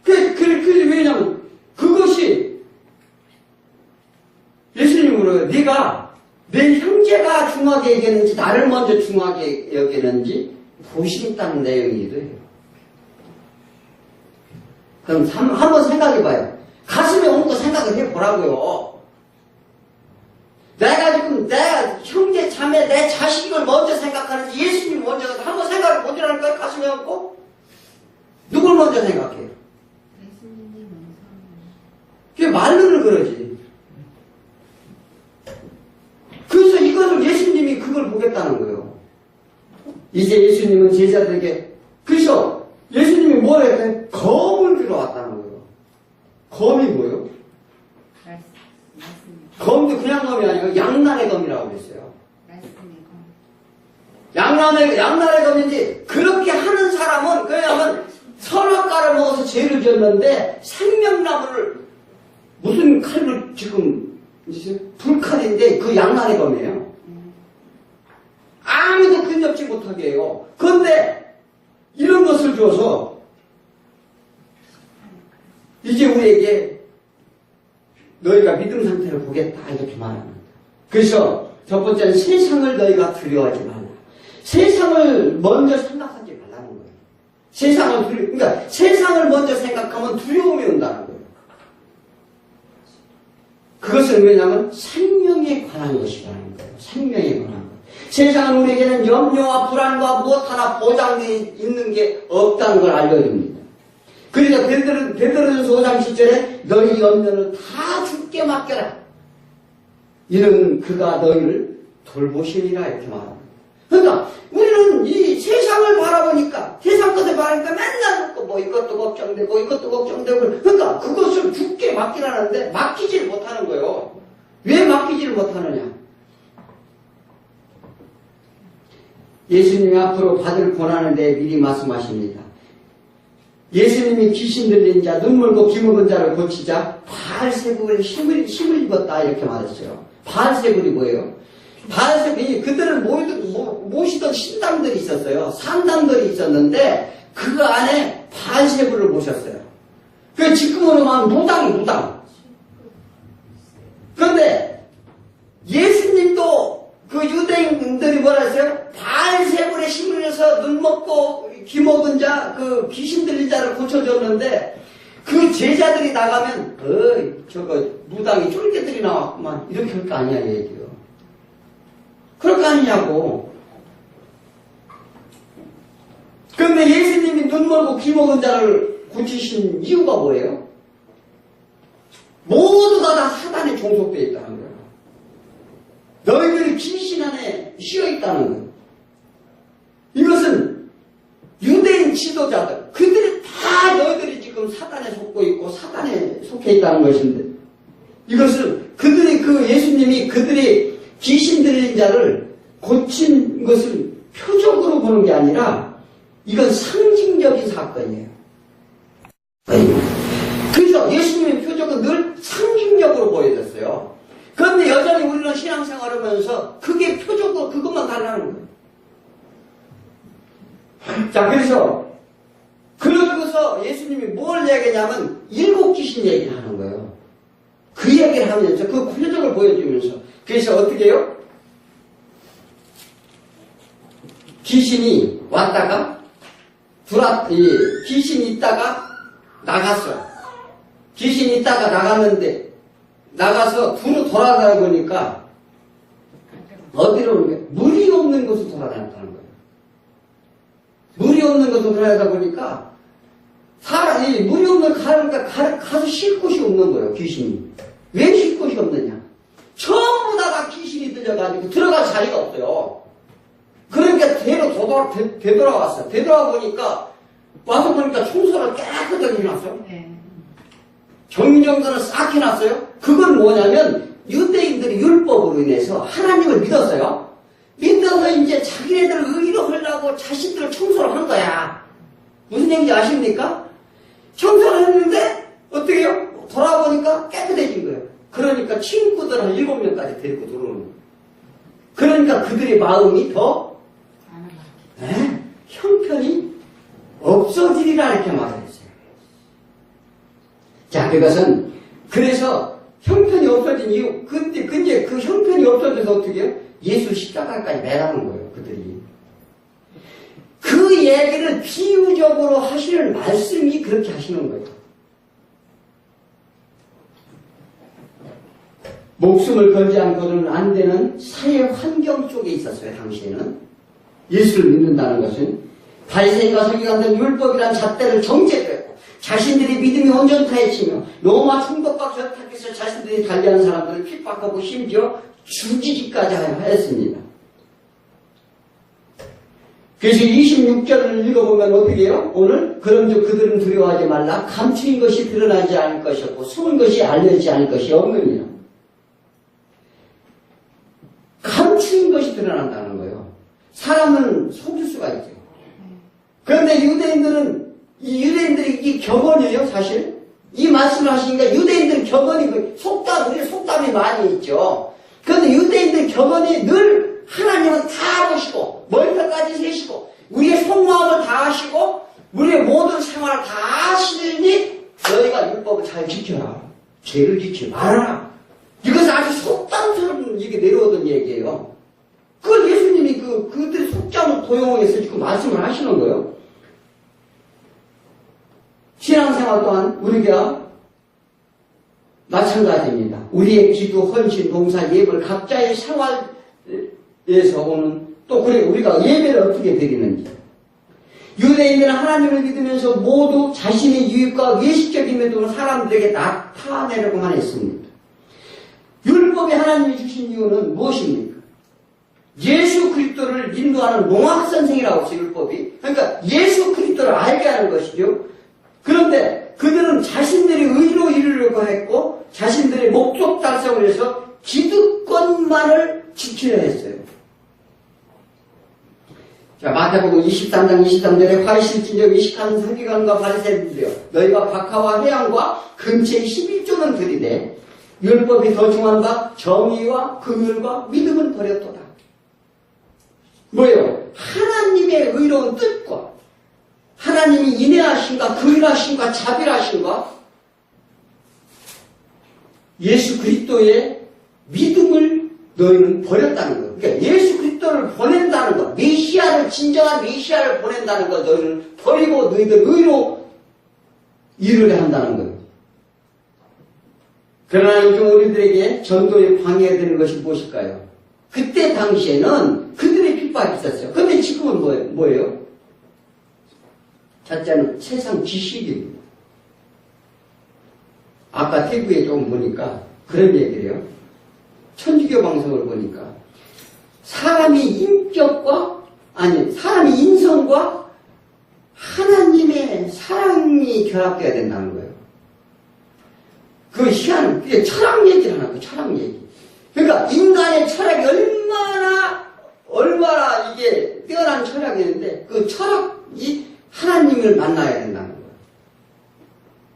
왜냐면, 그것이, 예수님이 물어요. 네가 내 형제가 중하게 여기는지, 나를 먼저 중하게 여기는지, 보시겠다는 내용이기도 해요. 그럼 한번 생각해봐요. 가슴에 온 거 생각을 해보라고요. 내가 형제, 자매, 내 자식을 먼저 생각하는지 예수님 먼저 한번 생각을 못이라는 거예요? 가슴에 얹고? 누굴 먼저 생각해요? 예수님이 먼저. 그게 말로는 그러지. 그래서 이거를 예수님이 그걸 보겠다는 거예요. 이제 예수님은 제자들에게 그래서 예수님이 뭐라 했어요? 검을 주러 왔다는 거예요. 검이 뭐예요? 검도 그냥 검이 아니고 양날의 검이라고 그랬어요. 양날의 검인지 그렇게 하는 사람은 그러냐면 선악과를 먹어서 죄를 지었는데 생명나무를 무슨 칼로 지금 불칼인데 그 양날의 검이에요. 아무도 근접지 못하게 해요. 그런데 이런 것을 줘서 이제 우리에게 너희가 믿음 상태를 보겠다 이렇게 말합니다. 그래서 첫 번째는 세상을 너희가 두려워하지 말라. 세상을 먼저 생각하지 말라는 거예요. 그러니까 세상을 먼저 생각하면 두려움이 온다는 거예요. 그것은 왜냐하면 생명에 관한 것이라는 거예요. 생명에 관한 것. 세상은 우리에게는 염려와 불안과 무엇 하나 보장되어 있는 게 없다는 걸 알려줍니다. 그러니까 베드로전서 5장 10절에 너희 염려는 다 주께 맡겨라. 이는 그가 너희를 돌보시리라 이렇게 말합니다. 그러니까 우리는 이 세상을 바라보니까 세상 것을 바라니까 맨날 뭐 이것도 걱정되고 이것도 걱정되고 그러니까 그것을 죽게 맡기라는데 맡기지를 못하는 거예요. 왜 맡기지를 못하느냐? 예수님이 앞으로 받을 고난에 대해 미리 말씀하십니다. 예수님이 귀신 들린 자, 눈 멀고 귀 먹은 자를 고치자 바알세불에 힘을 입었다 이렇게 말했어요. 바알세불이 뭐예요? 바알세불이 그들을 모시던 신당들이 있었어요. 산당들이 있었는데 그 안에 바알세불을 모셨어요. 그 지금으로 말하면 무당. 그런데 예수님도 그 유대인들이 뭐라 했어요? 바알세불에 힘을 내서 눈 먹고 귀 먹은 자, 그 귀신 들린 자를 고쳐줬는데 그 제자들이 나가면 저거 무당이 쫄개들이 나왔구만 이렇게 할 거 아니야 얘기요. 그럴 거 아니냐고. 그런데 예수님이 눈 멀고 귀 먹은 자를 고치신 이유가 뭐예요? 모두가 다 사단에 종속되어 있다는 거예요. 너희들이 귀신 안에 쉬어 있다는 거예요. 이것은 유대인 지도자들, 그들이 다 너희들이 지금 사단에 속고 있고 사단에 속해 있다는 것인데, 이것을 그들이 예수님이 그들이 귀신 들린 자를 고친 것을 표적으로 보는 게 아니라 이건 상징적인 사건이에요. 그래서 예수님의 표적은 늘 상징적으로 보여졌어요. 그런데 여전히 우리는 신앙생활을 하면서 그게 표적으로 그것만 달라는 거예요. 자, 그러고서 예수님이 뭘 얘기냐면 7 귀신 얘기를 하는 거예요. 그 얘기를 하면서 그 표적을 보여주면서 그래서 어떻게 해요? 귀신이 왔다가 귀신이 있다가 나갔어요. 귀신이 있다가 나갔는데 나가서 두루 돌아다니다 보니까 어디로 오는 거예요? 물이 없는 곳으로 돌아다녔다는 거예요. 물이 없는 곳으로 돌아다니다 보니까 사람이 물이 없는 가서 쉴 곳이 없는 거예요. 귀신이. 왜 쉴 곳이 없느냐? 전부 다 귀신이 들려가지고 들어갈 자리가 없어요. 그러니까 되돌아왔어요. 되돌아와 보니까 와서 보니까 청소를 깨끗하게 해놨어요. 정리정돈을 싹 해놨어요. 그건 뭐냐면 유대인들이 율법으로 인해서 하나님을 믿었어요. 믿어서 이제 자기네들 의로 하려고 자신들을 청소를 한 거야. 무슨 얘기인지 아십니까? 청소를 했는데 어떻게 해요? 돌아보니까 깨끗해진 거예요. 그러니까 친구들 한 7명까지 데리고 들어오는 거예요. 그러니까 그들의 마음이 더 형편이 없어지리라 이렇게 말했어요. 자, 그것은 그래서 형편이 없어진 이유, 근데 그 형편이 없어져서 어떻게 해요? 예수 십자가까지 매라는 거예요, 그들이. 그 얘기를 비유적으로 하시는 말씀이 그렇게 하시는 거예요. 목숨을 걸지 않고는 안 되는 사회 환경 속에 있었어요, 당시에는. 예수를 믿는다는 것은 바리새인과 서기관들은 율법이란 잣대를 정죄했고 자신들이 믿음이 온전타해지며 로마 총독과 결탁해서 자신들이 달리하는 사람들을 핍박하고 심지어 죽이기까지 하였습니다. 그래서 26절을 읽어보면 어떻게 해요? 오늘 그런즉 그들은 두려워하지 말라. 감추인 것이 드러나지 않을 것이었고 숨은 것이 알려지지 않을 것이 없느니라. 감추인 것이 드러난다는 거예요. 사람은 속일 수가 있죠. 그런데 유대인들이 이 격언이에요, 사실. 이 말씀을 하시니까 유대인들 격언이 우리 속담이 많이 있죠. 그런데 유대인들 격언이 늘 하나님은 다 보시고 멀리까지 세시고 우리의 속마음을 다 아시고 우리의 모든 생활을 다 아시니 너희가 율법을 잘 지켜라. 죄를 지키지 말아라. 이것은 아주 속담처럼 이게 내려오던 얘기예요. 그걸 예수님이 그들의 속담을 도용해서 지금 말씀을 하시는 거예요. 신앙생활 또한 우리가 마찬가지입니다. 우리의 기도, 헌신, 봉사, 예물, 각자의 생활에서 오는 또 우리가 예배를 어떻게 드리는지. 유대인들은 하나님을 믿으면서 모두 자신의 유익과 외식적인 면으로 사람들에게 나타내려고만 했습니다. 율법이 하나님이 주신 이유는 무엇입니까? 예수 그리스도를 인도하는 농학선생이라고 했어요, 율법이. 그러니까 예수 그리스도를 알게 하는 것이죠. 그런데 그들은 자신들이 의로 이루려고 했고 자신들의 목적 달성을 위해서 기득권만을 지키려 했어요. 자, 마태복음 23장 23절에 화이실진적 의식하는 서기관과 바리새인들이여 너희가 박하와 회양과 근처의 11조는 들이되 율법이 더 중한 바 정의와 긍휼과 믿음은 버렸도다. 뭐예요? 하나님의 의로운 뜻과 하나님이 인내하신가 긍휼하신가 자비하신가 예수 그리스도의 믿음을 너희는 버렸다는 거예요. 그러니까 예수 그리스도를 보낸다는 것, 메시아를 진정한 메시아를 보낸다는 것 너희는 버리고 너희들 의로 일을 한다는 거예요. 그러나 요즘 우리들에게 전도에 방해되는 것이 무엇일까요? 그때 당시에는 그들의 핍박이 있었어요. 그런데 지금은 뭐예요? 첫째는 세상 지식입니다. 아까 태구에 좀 보니까 그런 얘기를 해요. 천주교 방송을 보니까 사람이 인성과 하나님의 사랑이 결합돼야 된다는 거예요. 그 희한, 그게 철학 얘기를 하는 거예요, 철학 얘기. 그러니까 인간의 철학이 얼마나 이게 뛰어난 철학이었는데 그 철학이 하나님을 만나야 된다는 거예요.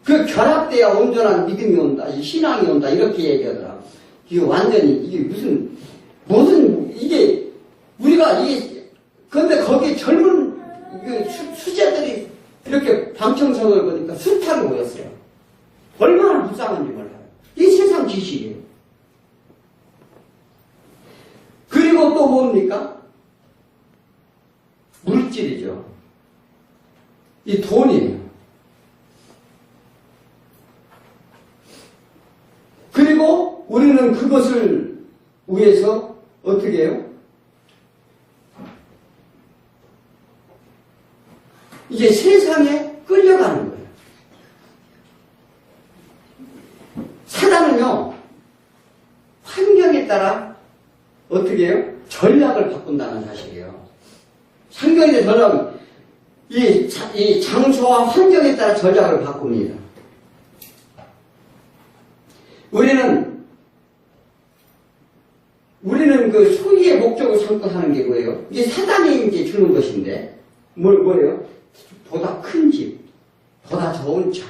그 결합돼야 온전한 믿음이 온다, 신앙이 온다, 이렇게 얘기하더라고요. 이게 완전히, 이게 무슨, 이게, 우리가 근데 거기에 젊은 수재들이 이렇게 방청석을 보니까 숱하게 모였어요. 얼마나 불쌍한지 몰라요. 이 세상 지식이에요. 그리고 또 뭡니까? 물질이죠. 이 돈이에요. 그리고 우리는 그것을 위해서 어떻게 해요? 이제 세상에 끌려가는 거예요. 사단은요, 환경에 따라 어떻게 해요? 전략을 바꾼다는 사실이에요. 환경에 전략은 이 장소와 환경에 따라 전략을 바꿉니다. 우리는 그 소유의 목적을 삼고 사는 게 뭐예요? 이게 사단이 이제 주는 것인데, 뭐예요? 보다 큰 집, 보다 좋은 차,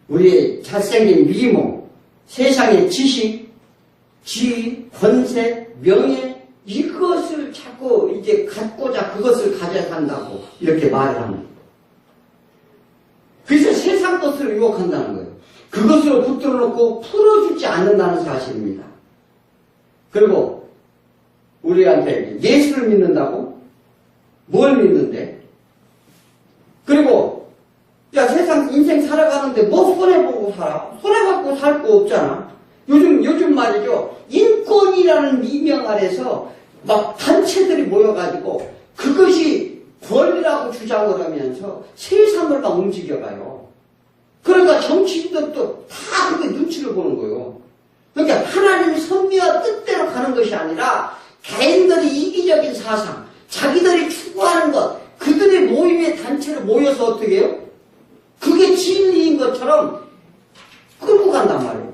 우리의 잘생긴 미모, 세상의 지식, 지위, 권세, 명예, 이것을 자꾸 이제 갖고자 그것을 가져야 한다고 이렇게 말을 합니다. 그래서 세상 것을 유혹한다는 거예요. 그것으로 붙들어 놓고 풀어주지 않는다는 사실입니다. 그리고 우리한테 예수를 믿는다고? 뭘 믿는데? 그리고 야 세상 인생 살아가는데 뭐 손해보고 살아? 손해받고 살 거 없잖아. 요즘 말이죠. 인권이라는 미명 아래서 막 단체들이 모여가지고 그것이 권리라고 주장을 하면서 세상을 막 움직여가요. 그러니까 정치인들도 다 그게 눈치를 보는 거예요. 그러니까 하나님의 섭리와 뜻대로 가는 것이 아니라 개인들이 이기적인 사상, 자기들이 추구하는 것, 그들의 모임의 단체로 모여서 어떻게 해요? 그게 진리인 것처럼 끌고 간단 말이에요.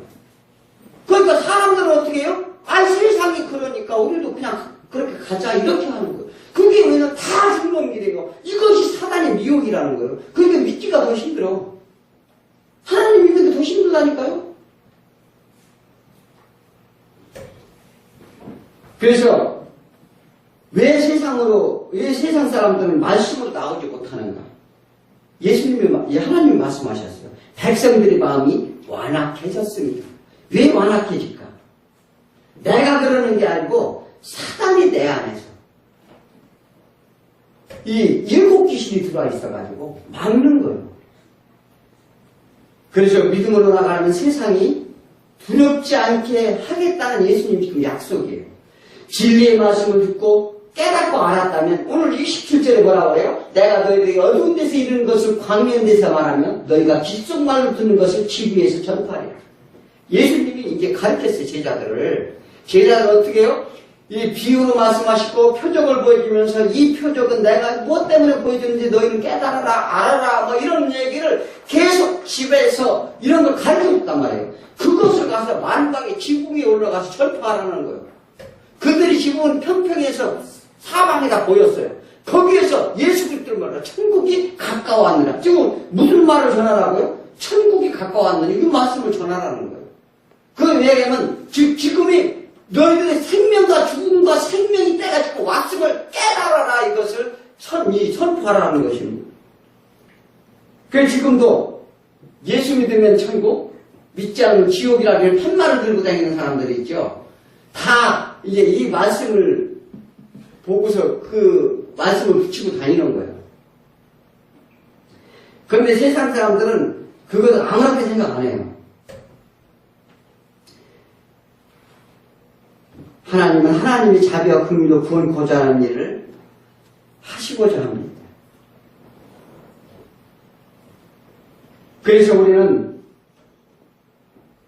그러니까 사람들은 어떻게 해요? 세상이 그러니까 우리도 그냥 그렇게 가자 이렇게 하는 거예요. 그게 왜냐면 다 중범기래요. 이것이 사단의 미혹이라는 거예요. 그러니까 믿기가 더 힘들어. 하나님 믿는 게 더 힘들다니까요. 그래서 왜 세상 사람들은 말씀으로 나오지 못하는가? 하나님이 말씀하셨어요. 백성들의 마음이 완악해졌습니다. 왜 완악해질까? 내가 그러는 게 아니고 사단이 내 안에서 이 일곱 귀신이 들어와 있어가지고 막는 거예요. 그래서 믿음으로 나가는 세상이 두렵지 않게 하겠다는 예수님 지금 약속이에요. 진리의 말씀을 듣고 깨닫고 알았다면 오늘 27절에 뭐라고 그래요? 내가 너희들이 어두운 데서 이르는 것을 광명한 데서 말하면 너희가 귓속말로 듣는 것을 지구에서 전파하리라. 예수님이 이제 이제 가르쳤어요, 제자들을. 제자들은 어떻게 해요? 이 비유로 말씀하시고 표적을 보여주면서 이 표적은 내가 무엇 때문에 보여주는지 너희는 깨달아라, 알아라, 뭐 이런 얘기를 계속 집에서 이런 걸 가르쳐줬단 말이에요. 그것을 가서 만방에 지붕에 올라가서 전파하라는 거예요. 그들이 지붕은 평평해서 사방에 다 보였어요. 거기에서 예수 그리스도를 말하라. 천국이 가까웠느니라. 지금 무슨 말을 전하라고요? 천국이 가까웠느니 이 말씀을 전하라는 거예요. 그 얘기하면 지금이 너희들의 생명과 죽음과 생명이 떼가지고 왔음을 깨달아라. 이것을 선포하라는 것입니다. 그래서 지금도 예수 믿으면 천국, 믿지 않으면 지옥이라는 팻말을 들고 다니는 사람들이 있죠. 다 이제 이 말씀을 보고서 그 말씀을 붙이고 다니는 거예요. 그런데 세상 사람들은 그것을 아무렇게 생각 안 해요. 하나님은 하나님의 자비와 긍휼로 구원코자 하는 일을 하시고자 합니다. 그래서 우리는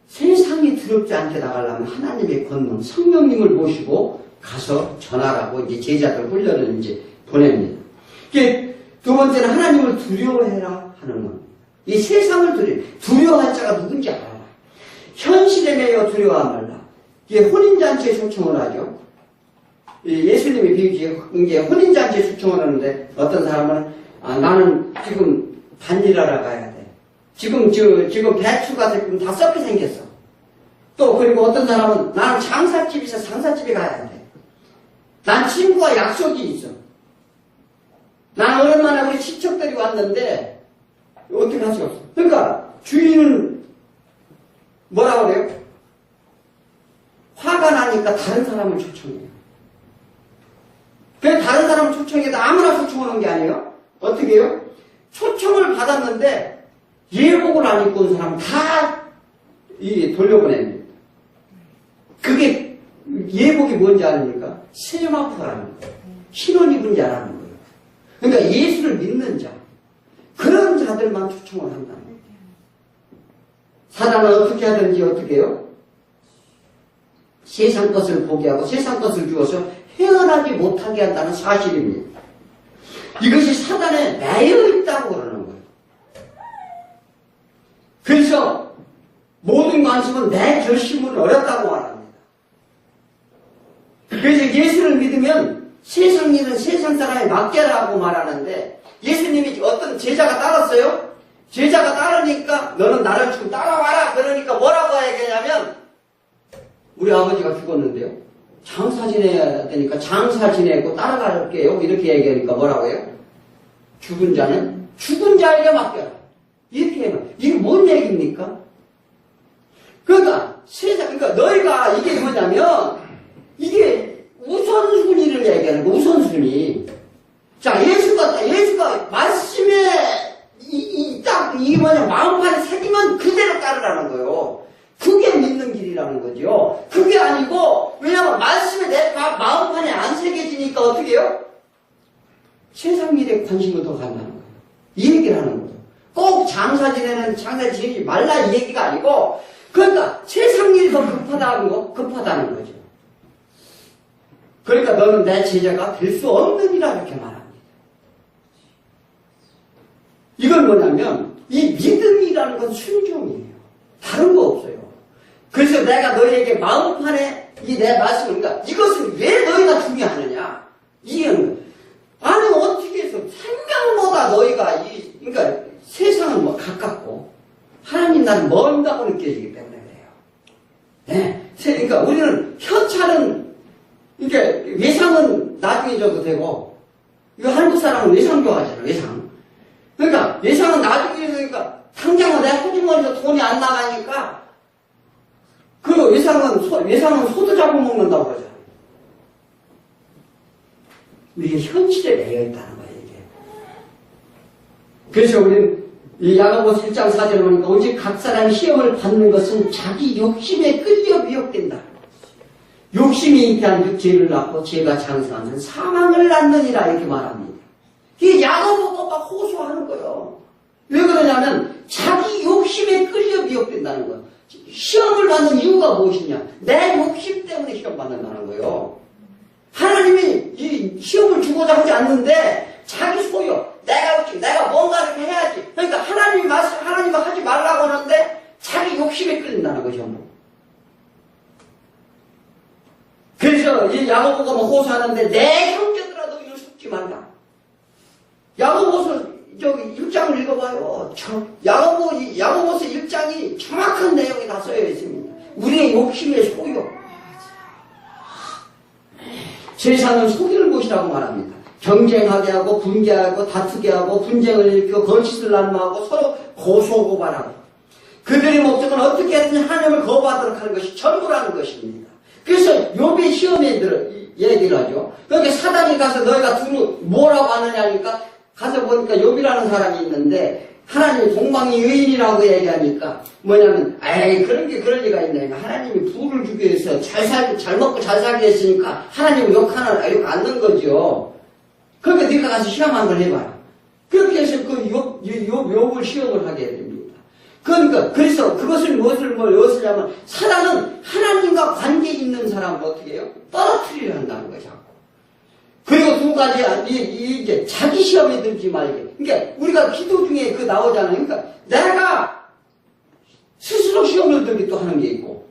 세상이 더럽지 않게 나가려면 하나님의 권능, 성령님을 모시고 가서 전하라고 이제 제자들 훈련을 이제 보냅니다. 두 번째는 하나님을 두려워해라 하는 것. 이 세상을 두려워할 자가 누군지 알아라. 현실에 매여 두려워하지 말라. 이게 혼인잔치에 초청을 하죠. 예수님의 비유지에 이제 혼인잔치에 초청을 하는데 어떤 사람은 나는 지금 반일하러 가야 돼. 지금 배추가 지금 다 썩게 생겼어. 또 그리고 어떤 사람은 나는 장사집에서 장사집에 가야 돼. 난 친구와 약속이 있어. 난 오랜만에 우리 친척들이 왔는데 어떻게 할 수가 없어. 그러니까 주인은 뭐라고 그래요? 화가 나니까 다른 사람을 초청해요. 그래서 다른 사람을 초청해도 아무나 초청하는 게 아니에요. 어떻게 해요? 초청을 받았는데 예복을 안 입고 온 사람 다 돌려보냅니다. 그게 예복이 뭔지 아닙니까? 세마포라는 거예요. 신혼 입은 자라는 거예요. 그러니까 예수를 믿는 자, 그런 자들만 초청을 한다는 거예요. 사단은 어떻게 하든지 어떻게 해요? 세상 것을 보게 하고 세상 것을 주어서 헤어나지 못하게 한다는 사실입니다. 이것이 사단에 매여 있다고 그러는 거예요. 그래서 모든 관심은 내 결심은 어렵다고 말합니다. 그래서 예수를 믿으면 세상 일은 세상 사람이 맡겨라고 말하는데 예수님이 어떤 제자가 따랐어요? 제자가 따르니까 너는 나를 지금 따라와라. 그러니까 뭐라고 얘기하냐면 우리 아버지가 죽었는데요. 장사 지내야 되니까 장사 지내고 따라갈게요. 이렇게 얘기하니까 뭐라고 해요? 죽은 자는 죽은 자에게 맡겨라. 이렇게 해요. 이게 뭔 얘기입니까? 그러니까 그러니까 너희가 이게 뭐냐면 이게 우선순위를 얘기하는 거. 우선순위. 자, 예수가 말씀에 이 마음판에 새기면 그대로 따르라는 거예요. 그게 믿는 길이라는 거죠. 그게 아니고, 왜냐면 말씀에 내 마음판에 안 새겨지니까 어떻게 해요? 세상 일에 관심을 더 갖는다는 거예요. 이 얘기를 하는 거죠. 꼭 장사 지내지 말라 이 얘기가 아니고, 그러니까 세상 일이 더 급하다는 거죠. 그러니까 너는 내 제자가 될 수 없느니라 이렇게 말합니다. 이건 뭐냐면, 이 믿음이라는 건 순종이에요. 다른 거 없어요. 그래서 내가 너희에게 마음판에 이 내 말씀을, 그러니까 이것은 왜 너희가 중요하느냐? 이해는 아니 어떻게 해서 생명보다 너희가 그러니까 세상은 뭐 가깝고 하나님 나는 먼다고 느껴지기 때문에 그래요. 네, 그러니까 우리는 현찰은 그러니까 외상은 나중에 줘도 되고 이거 한국 사람은 외상 좋아하잖아. 외상. 그러니까 외상은 나중에 그러니까 당장은 내 소주머니에서 돈이 안 나가니까 그 외상은 소도 잡아먹는다고 그러잖아요. 이게 현실에 매여 있다는 거예요, 이게. 그래서 우리는 이 야고보 7장 4절에 보니까 오직 각 사람이 시험을 받는 것은 자기 욕심에 끌려 미혹된다. 욕심이 잉태한 죄를 낳고 죄가 장성하면 사망을 낳느니라 이렇게 말합니다. 이게 야고보가 호소하는 거예요. 왜 그러냐면 자기 욕심에 끌려 미혹된다는 거예요. 시험을 받는 이유가 무엇이냐? 내 욕심 때문에 시험 받는다는 거예요. 하나님이 이 시험을 주고자 하지 않는데 자기 소유, 내가 뭔가를 해야지. 그러니까 하나님이 하지 말라고 하는데 자기 욕심에 끌린다는 거죠. 그래서 이 야고보가 호소하는데 내 형제들아 너희는 속지 말라. 야고보서 1장을 읽어봐요. 야고보서 1장이 정확한 내용이 다 써여 있습니다. 우리의 욕심의 소유. 세상은 속이는 곳이라고 말합니다. 경쟁하게 하고 분개하고 다투게 하고 분쟁을 일으키고 거짓을 난무하고 서로 고소고발하고 그들의 목적은 어떻게든 하나님을 거부하도록 하는 것이 전부라는 것입니다. 그래서 욥의 시험에 얘기를 하죠. 그러니까 사단이 가서 너희가 두루 뭐라고 하느냐니까 가서 보니까 욥이라는 사람이 있는데 하나님이 동방이 의인이라고 얘기하니까 뭐냐면 에이 그런 리가 있네. 하나님이 부를 주기 위해서 잘 먹고 잘 살게 했으니까 하나님을 욕 않는 거죠. 그러니까 네가 가서 시험 한번 해봐요. 그렇게 해서 욥을 시험을 하게 됩니다. 그러니까 그래서 그것을 무엇을 냐면 사단은 하나님과 관계 있는 사람을 어떻게 해요? 떨어뜨리려 한다는 거죠. 그리고 두 가지, 이제 자기 시험에 들지 말게. 그러니까 우리가 기도 중에 나오잖아요. 그러니까 내가 스스로 시험을 들게 또 하는 게 있고,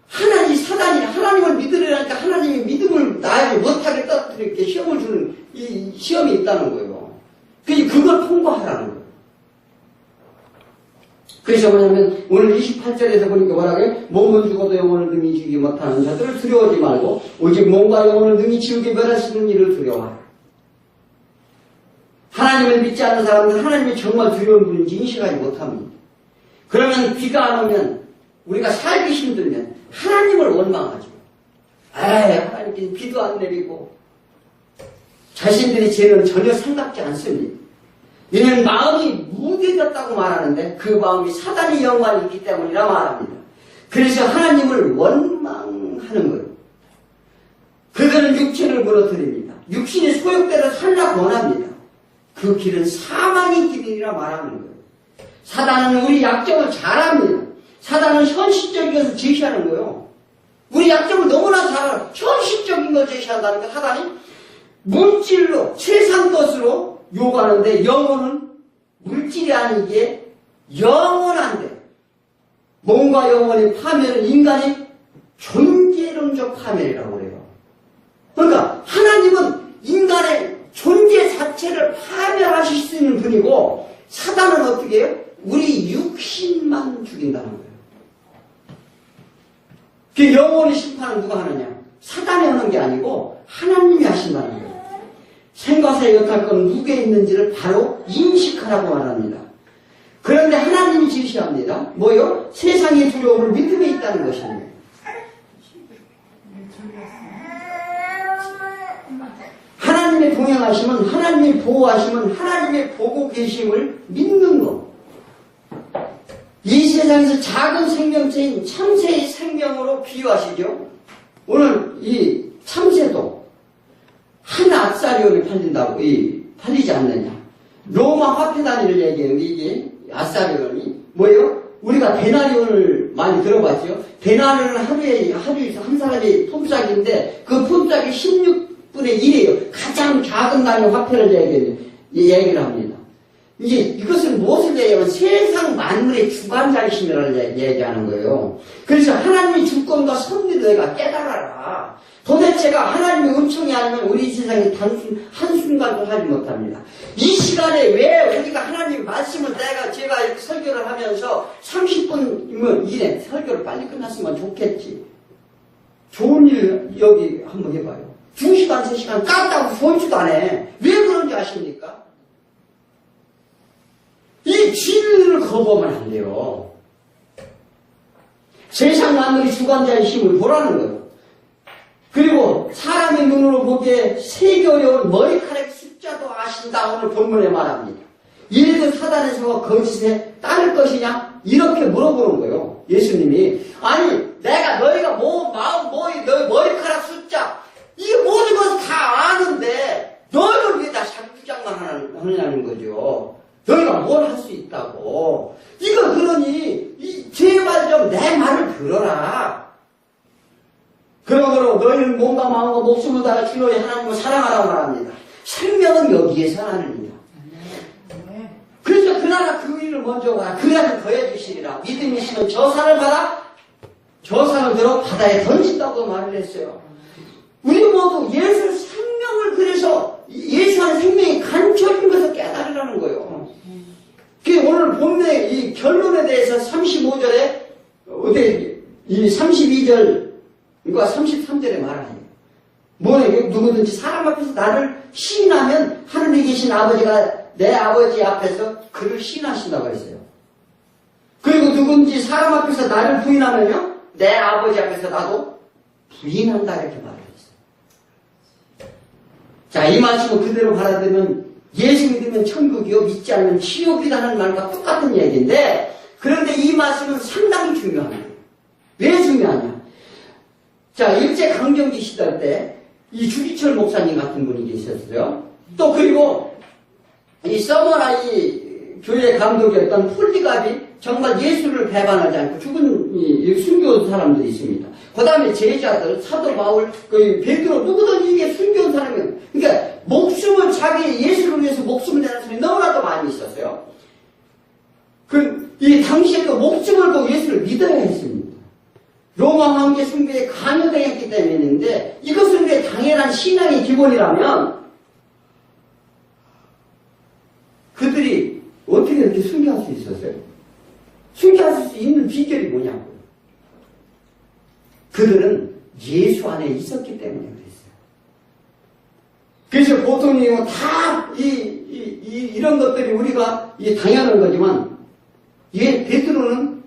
사단이 하나님을 믿으려니까 하나님이 믿음을 나에게 못하게 떨어뜨리게 시험을 주는 이 시험이 있다는 거예요. 그래서 그걸 통과하라는 거예요. 그래서 뭐냐면 오늘 28절에서 보니까 뭐라고요? 몸은 죽어도 영혼을 능히 지우지 못하는 자들을 두려워하지 말고 오직 몸과 영혼을 능히 지우게 멸하시는 일을 두려워하라. 하나님을 믿지 않는 사람들은 하나님이 정말 두려운 분인지 인식하지 못합니다. 그러면 비가 안 오면 우리가 살기 힘들면 하나님을 원망하죠. 하나님께서 비도 안 내리고 자신들의 죄는 전혀 생각지 않습니다. 이는 마음이 무뎌졌다고 말하는데 그 마음이 사단의 영광이 있기 때문이라 말합니다. 그래서 하나님을 원망하는 거예요. 그들은 육체를 무너뜨립니다. 육신의 소욕대로 살라고 원합니다. 그 길은 사망의 길이라 말하는 거예요. 사단은 우리 약점을 잘 압니다. 사단은 현실적인 것을 제시하는 거예요. 우리 약점을 너무나 잘 알아요. 현실적인 걸 제시한다는 거 사단이 물질로 세상 것으로 요구하는데 영혼은 물질이 아니기에 영원한데 몸과 영혼의 파멸은 인간의 존재론적 파멸이라고 그래요. 그러니까 하나님은 인간의 존재 자체를 파멸하실 수 있는 분이고 사단은 어떻게 해요? 우리 육신만 죽인다는 거예요. 그 영혼의 심판은 누가 하느냐? 사단이 하는 게 아니고 하나님이 하신다는 거예요. 생과사의 역할 건 누구에 있는지를 바로 인식하라고 말합니다. 그런데 하나님이 지시합니다. 뭐요? 세상의 두려움을 믿음에 있다는 것입니다. 하나님의 동행하심은 하나님의 보호하심은 하나님의 보고 계심을 믿는 것. 이 세상에서 작은 생명체인 참새의 생명으로 비유하시죠. 오늘 이 참새도 한 아사리온이 팔리지 않느냐. 로마 화폐 단위를 얘기해요. 이게 아사리온이 뭐예요? 우리가 데나리온을 많이 들어봤죠. 데나리온은 하루에 한 사람이 품삯인데 그 품삯이 16분의 1이에요. 가장 작은 단위 화폐를 얘기를 합니다. 이제 이것은 무엇을 얘기하면 세상 만물의 주관자이심이라는 얘기하는 거예요. 그래서 하나님의 주권과 섭리를 내가 깨달아라. 도대체가 하나님의 은총이 아니면 우리 세상에 단순 한순간도 하지 못합니다. 이 시간에 왜 우리가 하나님의 말씀을 제가 이렇게 설교를 하면서 30분이면 이래 설교를 빨리 끝났으면 좋겠지. 좋은 일 여기 한번 해봐요. 2시간, 3시간 깠다고 보지도 안 해. 왜 그런지 아십니까? 이 진리를 거부하면 안 돼요. 세상 만물이 주관자의 힘을 보라는 거예요. 그리고 사람의 눈으로 보기에 세기 어려운 머리카락 숫자도 아신다. 오늘 본문에 말합니다. 이래도 사단에서 거짓에 따를 것이냐? 이렇게 물어보는 거예요. 예수님이. 아니 너희가 너희 머리카락 숫자 이 모든 것을 다 아는데 너희를 왜 다 자기 주장만 하느냐는 거죠. 너희가 뭘 할 수 있다고. 이거 그러니 제발 좀 내 목숨을 다해 주 너희 하나님을 사랑하라고 말합니다. 생명은 여기에서 나느니라. 그래서 그 나라 그 일을 먼저 가라. 그래야 더해 주시리라. 믿음이 있으면 저 산을 받아 저 산을 들어 바다에 던진다고 말을 했어요. 우리 모두 예수 생명을 그래서 예수 안에 생명이 감춰진 것을 깨달으라는 거예요. 오늘 본문의 이 결론에 대해서 35절에 이 32절과 33절에 말하네요. 뭐예요? 누구든지 사람 앞에서 나를 시인하면 하늘에 계신 아버지가 내 아버지 앞에서 그를 시인하신다고 했어요. 그리고 누구든지 사람 앞에서 나를 부인하면요 내 아버지 앞에서 나도 부인한다 이렇게 말을 했어요. 자, 이 말씀을 그대로 받아들이면 예수 믿으면 천국이요 믿지 않으면 지옥이라는 말과 똑같은 얘기인데, 그런데 이 말씀은 상당히 중요합니다. 왜 중요하냐? 자, 일제강점기 시절 때 이 주기철 목사님 같은 분이 계셨어요. 또 그리고 이 서머나이 교회 감독이었던 폴리갑이 정말 예수를 배반하지 않고 죽은 이 순교한 사람들이 있습니다. 그 다음에 제자들, 사도 바울, 베드로, 누구든지 이게 순교한 사람이에요. 그러니까 목숨을 자기 예수를 위해서 목숨을 내는 사람이 너무나도 많이 있었어요. 이 당시에도 목숨을 걸고 예수를 믿어야 했습니다. 로마 황제 숭배에 강요당했기 때문인데, 이것은 왜 당연한 신앙의 기본이라면 그들이 어떻게 이렇게 순교할 수 있었어요? 순교할 수 있는 비결이 뭐냐고요? 그들은 예수 안에 있었기 때문에 그랬어요. 그래서 보통 다 이런 것들이 우리가 당연한 거지만, 베드로는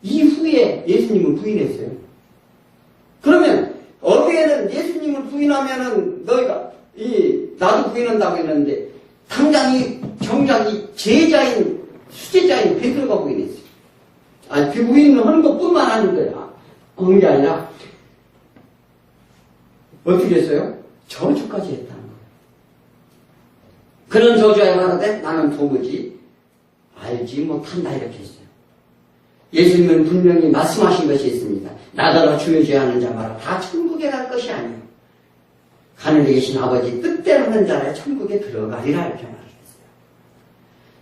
이후에 예수님을 부인했어요. 그러면 어디에는 예수님을 부인하면은 너희가 나도 부인한다고 했는데, 당장 정작 제자인 수제자인 베드로가 부인했어요. 그 부인을 하는 것뿐만 아닌데요. 그게 아니라 어떻게 했어요? 저주까지 했다는 거예요. 그런 저주에 말하되 나는 도무지 알지 못한다 이렇게 했어요. 예수님은 분명히 말씀하신 것이 있습니다. 나더러 주의 죄하는 자마다 다 천국에 갈 것이 아니에요. 하늘에 계신 아버지 뜻대로 하는 자라 천국에 들어가리라 이렇게 말했어요.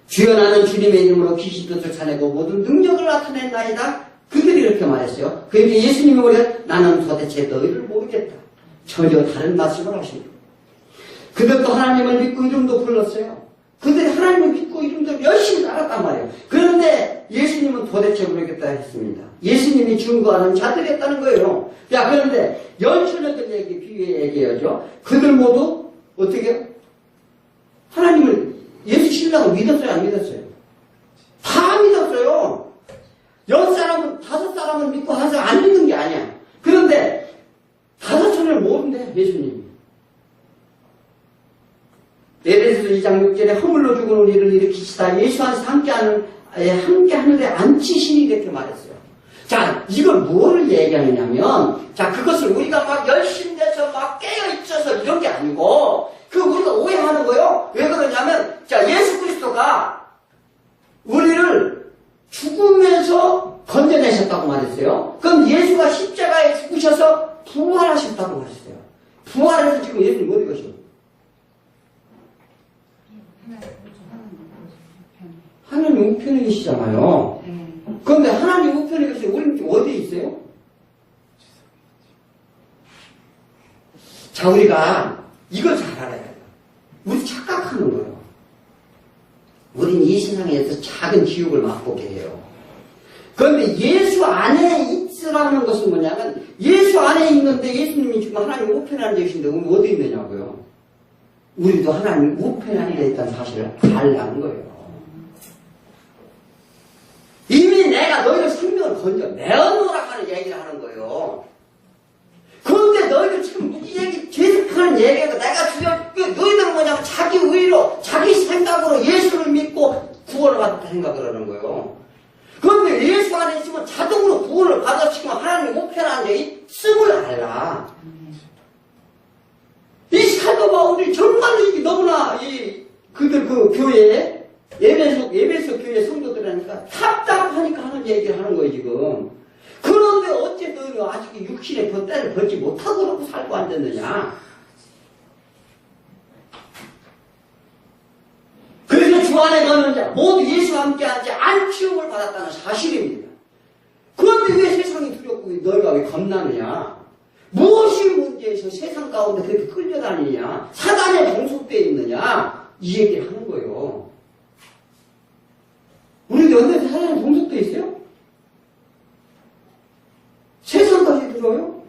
주여 나는 주님의 이름으로 귀신도 쫓아내고 모든 능력을 나타낸다이다. 그들이 이렇게 말했어요. 그러니까 예수님이 오히려 나는 도대체 너희를 모르겠다. 전혀 다른 말씀을 하십니다. 그들도 하나님을 믿고 이름도 불렀어요. 그들이 하나님을 믿고 이름도 열심히 따랐단 말이에요. 그런데 예수님은 도대체 모르겠다 했습니다. 예수님이 증거하는 자들이었다는 거예요. 자, 그런데 연천여들 얘기, 비유의 얘기하죠. 그들 모두 어떻게 하나님을, 예수 신랑을 믿었어요, 안 믿었어요? 다 믿었어요. 10사람은, 5사람은 믿고 1사람 안 믿는 게 아니야. 그런데 5천을 모른대, 예수님이. 에베소서 2장 6절에 허물로 죽은 우리를 일으키시다 예수 안에서 함께 하늘에 앉히시니 이렇게 말했어요. 자, 이걸 뭐를 얘기하느냐면, 자, 그것을 우리가 막 열심히 내서 막 깨어있어서 이런 게 아니고, 우리가 오해하는 거예요. 왜 그러냐면, 자, 예수 그리스도가 우리를 죽음에서 건져내셨다고 말했어요. 그럼 예수가 십자가에 죽으셔서 부활하셨다고 말했어요. 부활해서 지금 예수님 어디 가셔? 하나님 우편에 계시잖아요. 그런데 하나님 우편에 계시면 우리는 지금 어디에 있어요? 자, 우리가 이걸 잘 알아야 돼요. 우리 착각하는 거예요. 우린 이 세상에서 작은 지옥을 맛보게 해요. 그런데 예수 안에 있으라는 것은 뭐냐면, 예수 안에 있는데 예수님이 지금 하나님 우편에 앉아 계신데 우리 어디 있느냐고요. 우리도 하나님 우편에 앉아 있다는 사실을 알라는 거예요. 이미 내가 너희를 생명을 건져내어놓으라 하는 얘기를 하는 거예요. 그런데 너희들 지금 이 얘기, 죄책하는 얘기가 내가 너희들은 뭐냐면 자기 의로, 자기 생각으로 예수를 믿고 구원을 받았다 생각을 하는 거예요. 그런데 예수 안에 있으면 자동으로 구원을 받았지만 하나님 우편에 앉아 있음을 알라. 이 사도 바울이 정말로 이게 너무나 그들 교회에 예배소 교회 성도들이니까 답답하니까 하는 얘기를 하는 거예요, 지금. 그런데 어째 너희는 아직 육신의 때를 벗지 못하고 그러고 살고 앉았느냐? 주 안에 거하는 자 모두 예수와 함께 앉아 안치움을 받았다는 사실입니다. 그런데 왜 세상이 두렵고 너희가 왜 겁나느냐? 무엇이 문제에서 세상 가운데 그렇게 끌려다니냐? 사단에 종속되어 있느냐? 이 얘기를 하는 거예요. 우리도 언제 사단에 종속되어 있어요? 세상까지 들어요?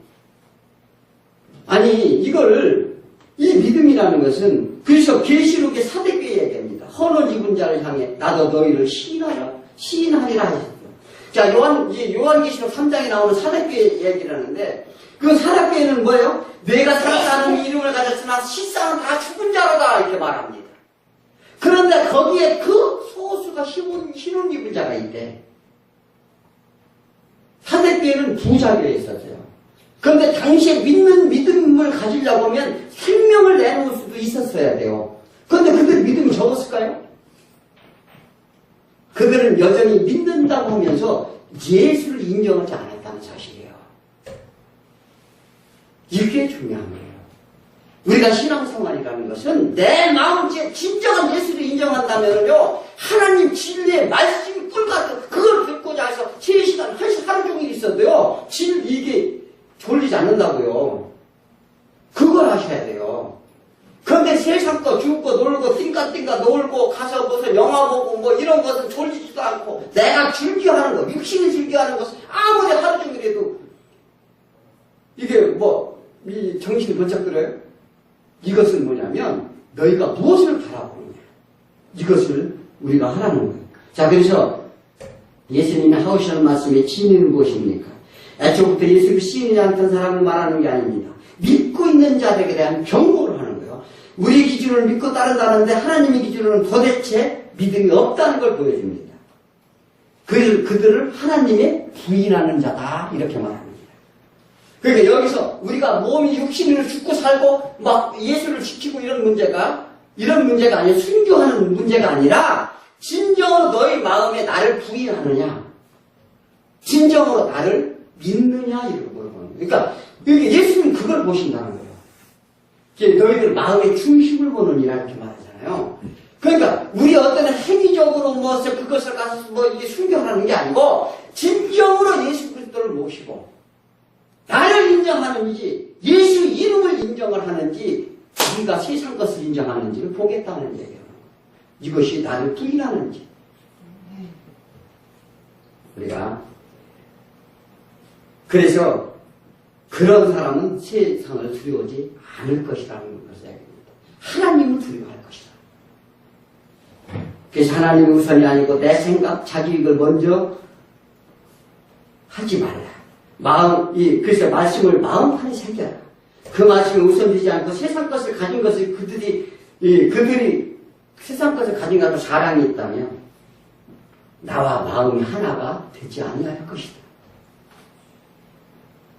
아니 이 믿음이라는 것은 그래서 계시록의 사대교회 얘기합니다. 헌옷 입은 자를 향해 나도 너희를 시인하리라 하셨어요. 자, 요한계시록 3장에 나오는 사대교회 얘기를 하는데 그 사대교회는 뭐예요? 내가 살았다는 이름을 가졌으나 실상은 다 죽은 자로다 이렇게 말합니다. 그런데 거기에 그 소수가 흰옷 입은 자가 있대. 사대교회는 부자교회에 있었어요. 그런데 당시에 믿음을 가지려고 하면 생명을 내놓을 수도 있었어야 돼요. 그런데 그들 믿음이 적었을까요? 그들은 여전히 믿는다고 하면서 예수를 인정하지 않았다는 사실이에요. 이게 중요한 거예요. 우리가 신앙생활이라는 것은 내 마음째 진정한 예수를 인정한다면요, 하나님 진리의 말씀이 꿀같은 그걸 듣고자 해서 3시간, 1시간 하루 종일 있어도요, 이게 졸리지 않는다고요. 그걸 하셔야 돼요. 그런데 세상 거 죽고 놀고 띵까띵까 놀고 가서 무슨 영화 보고 뭐 이런 것은 졸리지도 않고 내가 즐겨하는 거, 육신을 즐겨하는 것은 아무리 하루 종일 해도 이게 이 정신이 번쩍 들어요? 이것은 뭐냐면 너희가 무엇을 바라보느냐, 이것을 우리가 하라는 거예요. 자, 그래서 예수님이 하시는 말씀의 진리는 무엇입니까? 애초부터 예수를 시인하지 않던 사람을 말하는 게 아닙니다. 믿고 있는 자들에 대한 경고를 하는 거예요. 우리 기준을 믿고 따른다는데 하나님의 기준으로는 도대체 믿음이 없다는 걸 보여줍니다. 그들을 하나님의 부인하는 자다 이렇게 말합니다. 그러니까 여기서 우리가 몸이 육신으로 죽고 살고 막 예수를 지키고 이런 문제가 아니라 순교하는 문제가 아니라 진정으로 너희 마음에 나를 부인하느냐, 진정으로 나를 믿느냐 이렇게 물어보는 거예요. 그러니까 예수님은 그걸 보신다는 거예요. 너희들 마음의 중심을 보느니라 이렇게 말하잖아요. 그러니까 우리 어떤 행위적으로 그것을 가서 이게 순교하는 게 아니고 진정으로 예수 그리스도를 모시고 나를 인정하는지 예수 이름을 인정을 하는지 우리가 세상 것을 인정하는지를 보겠다는 얘기예요. 이것이 나를 부인하는지. 우리가 그래서 그런 사람은 세상을 두려워하지 않을 것이라는 것을 얘기합니다. 하나님을 두려워할 것이다. 그래서 하나님이 우선이 아니고 내 생각, 자기 이익을 먼저 하지 말라. 그래서 말씀을 마음판에 새겨라. 그 말씀이 우선되지 않고 세상 것을 가진 것을 그들이 세상 것을 가진 것도 자랑이 있다면 나와 마음이 하나가 되지 아니할 것이다.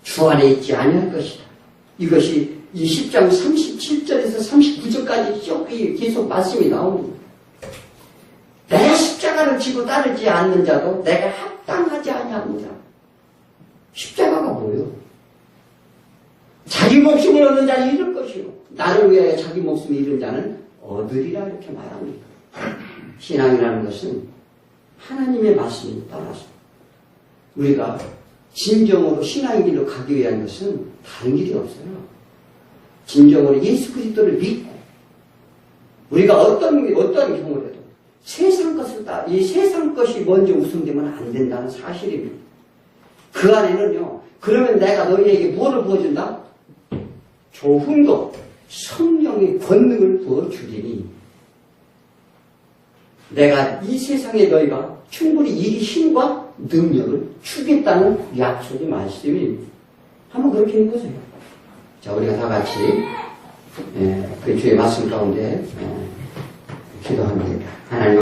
주 안에 있지 아니할 것이다. 이것이 이 10장 37절에서 39절까지 계속 말씀이 나옵니다. 내 십자가를 지고 따르지 않는 자도 내가 합당하지 아니합니다. 십자가가 뭐예요? 자기 목숨을 얻는 자는 잃을 것이요 나를 위하여 자기 목숨을 잃은 자는 얻으리라 이렇게 말합니다. 신앙이라는 것은 하나님의 말씀에 따라서 우리가 진정으로 신앙의 길로 가기 위한 것은 다른 길이 없어요. 진정으로 예수 그리스도를 믿고 우리가 어떤 경우라도 이 세상 것이 먼저 우선되면 안 된다는 사실입니다. 그 안에는요, 그러면 내가 너희에게 뭐를 부어준다? 좋은 것, 성령의 권능을 부어주리니 내가 이 세상에 너희가 충분히 이 힘과 능력을 주겠다는 약속의 말씀입니다. 한번 그렇게 해보세요. 자, 우리가 다 같이 그 주의 말씀 가운데 기도합니다. 하나님.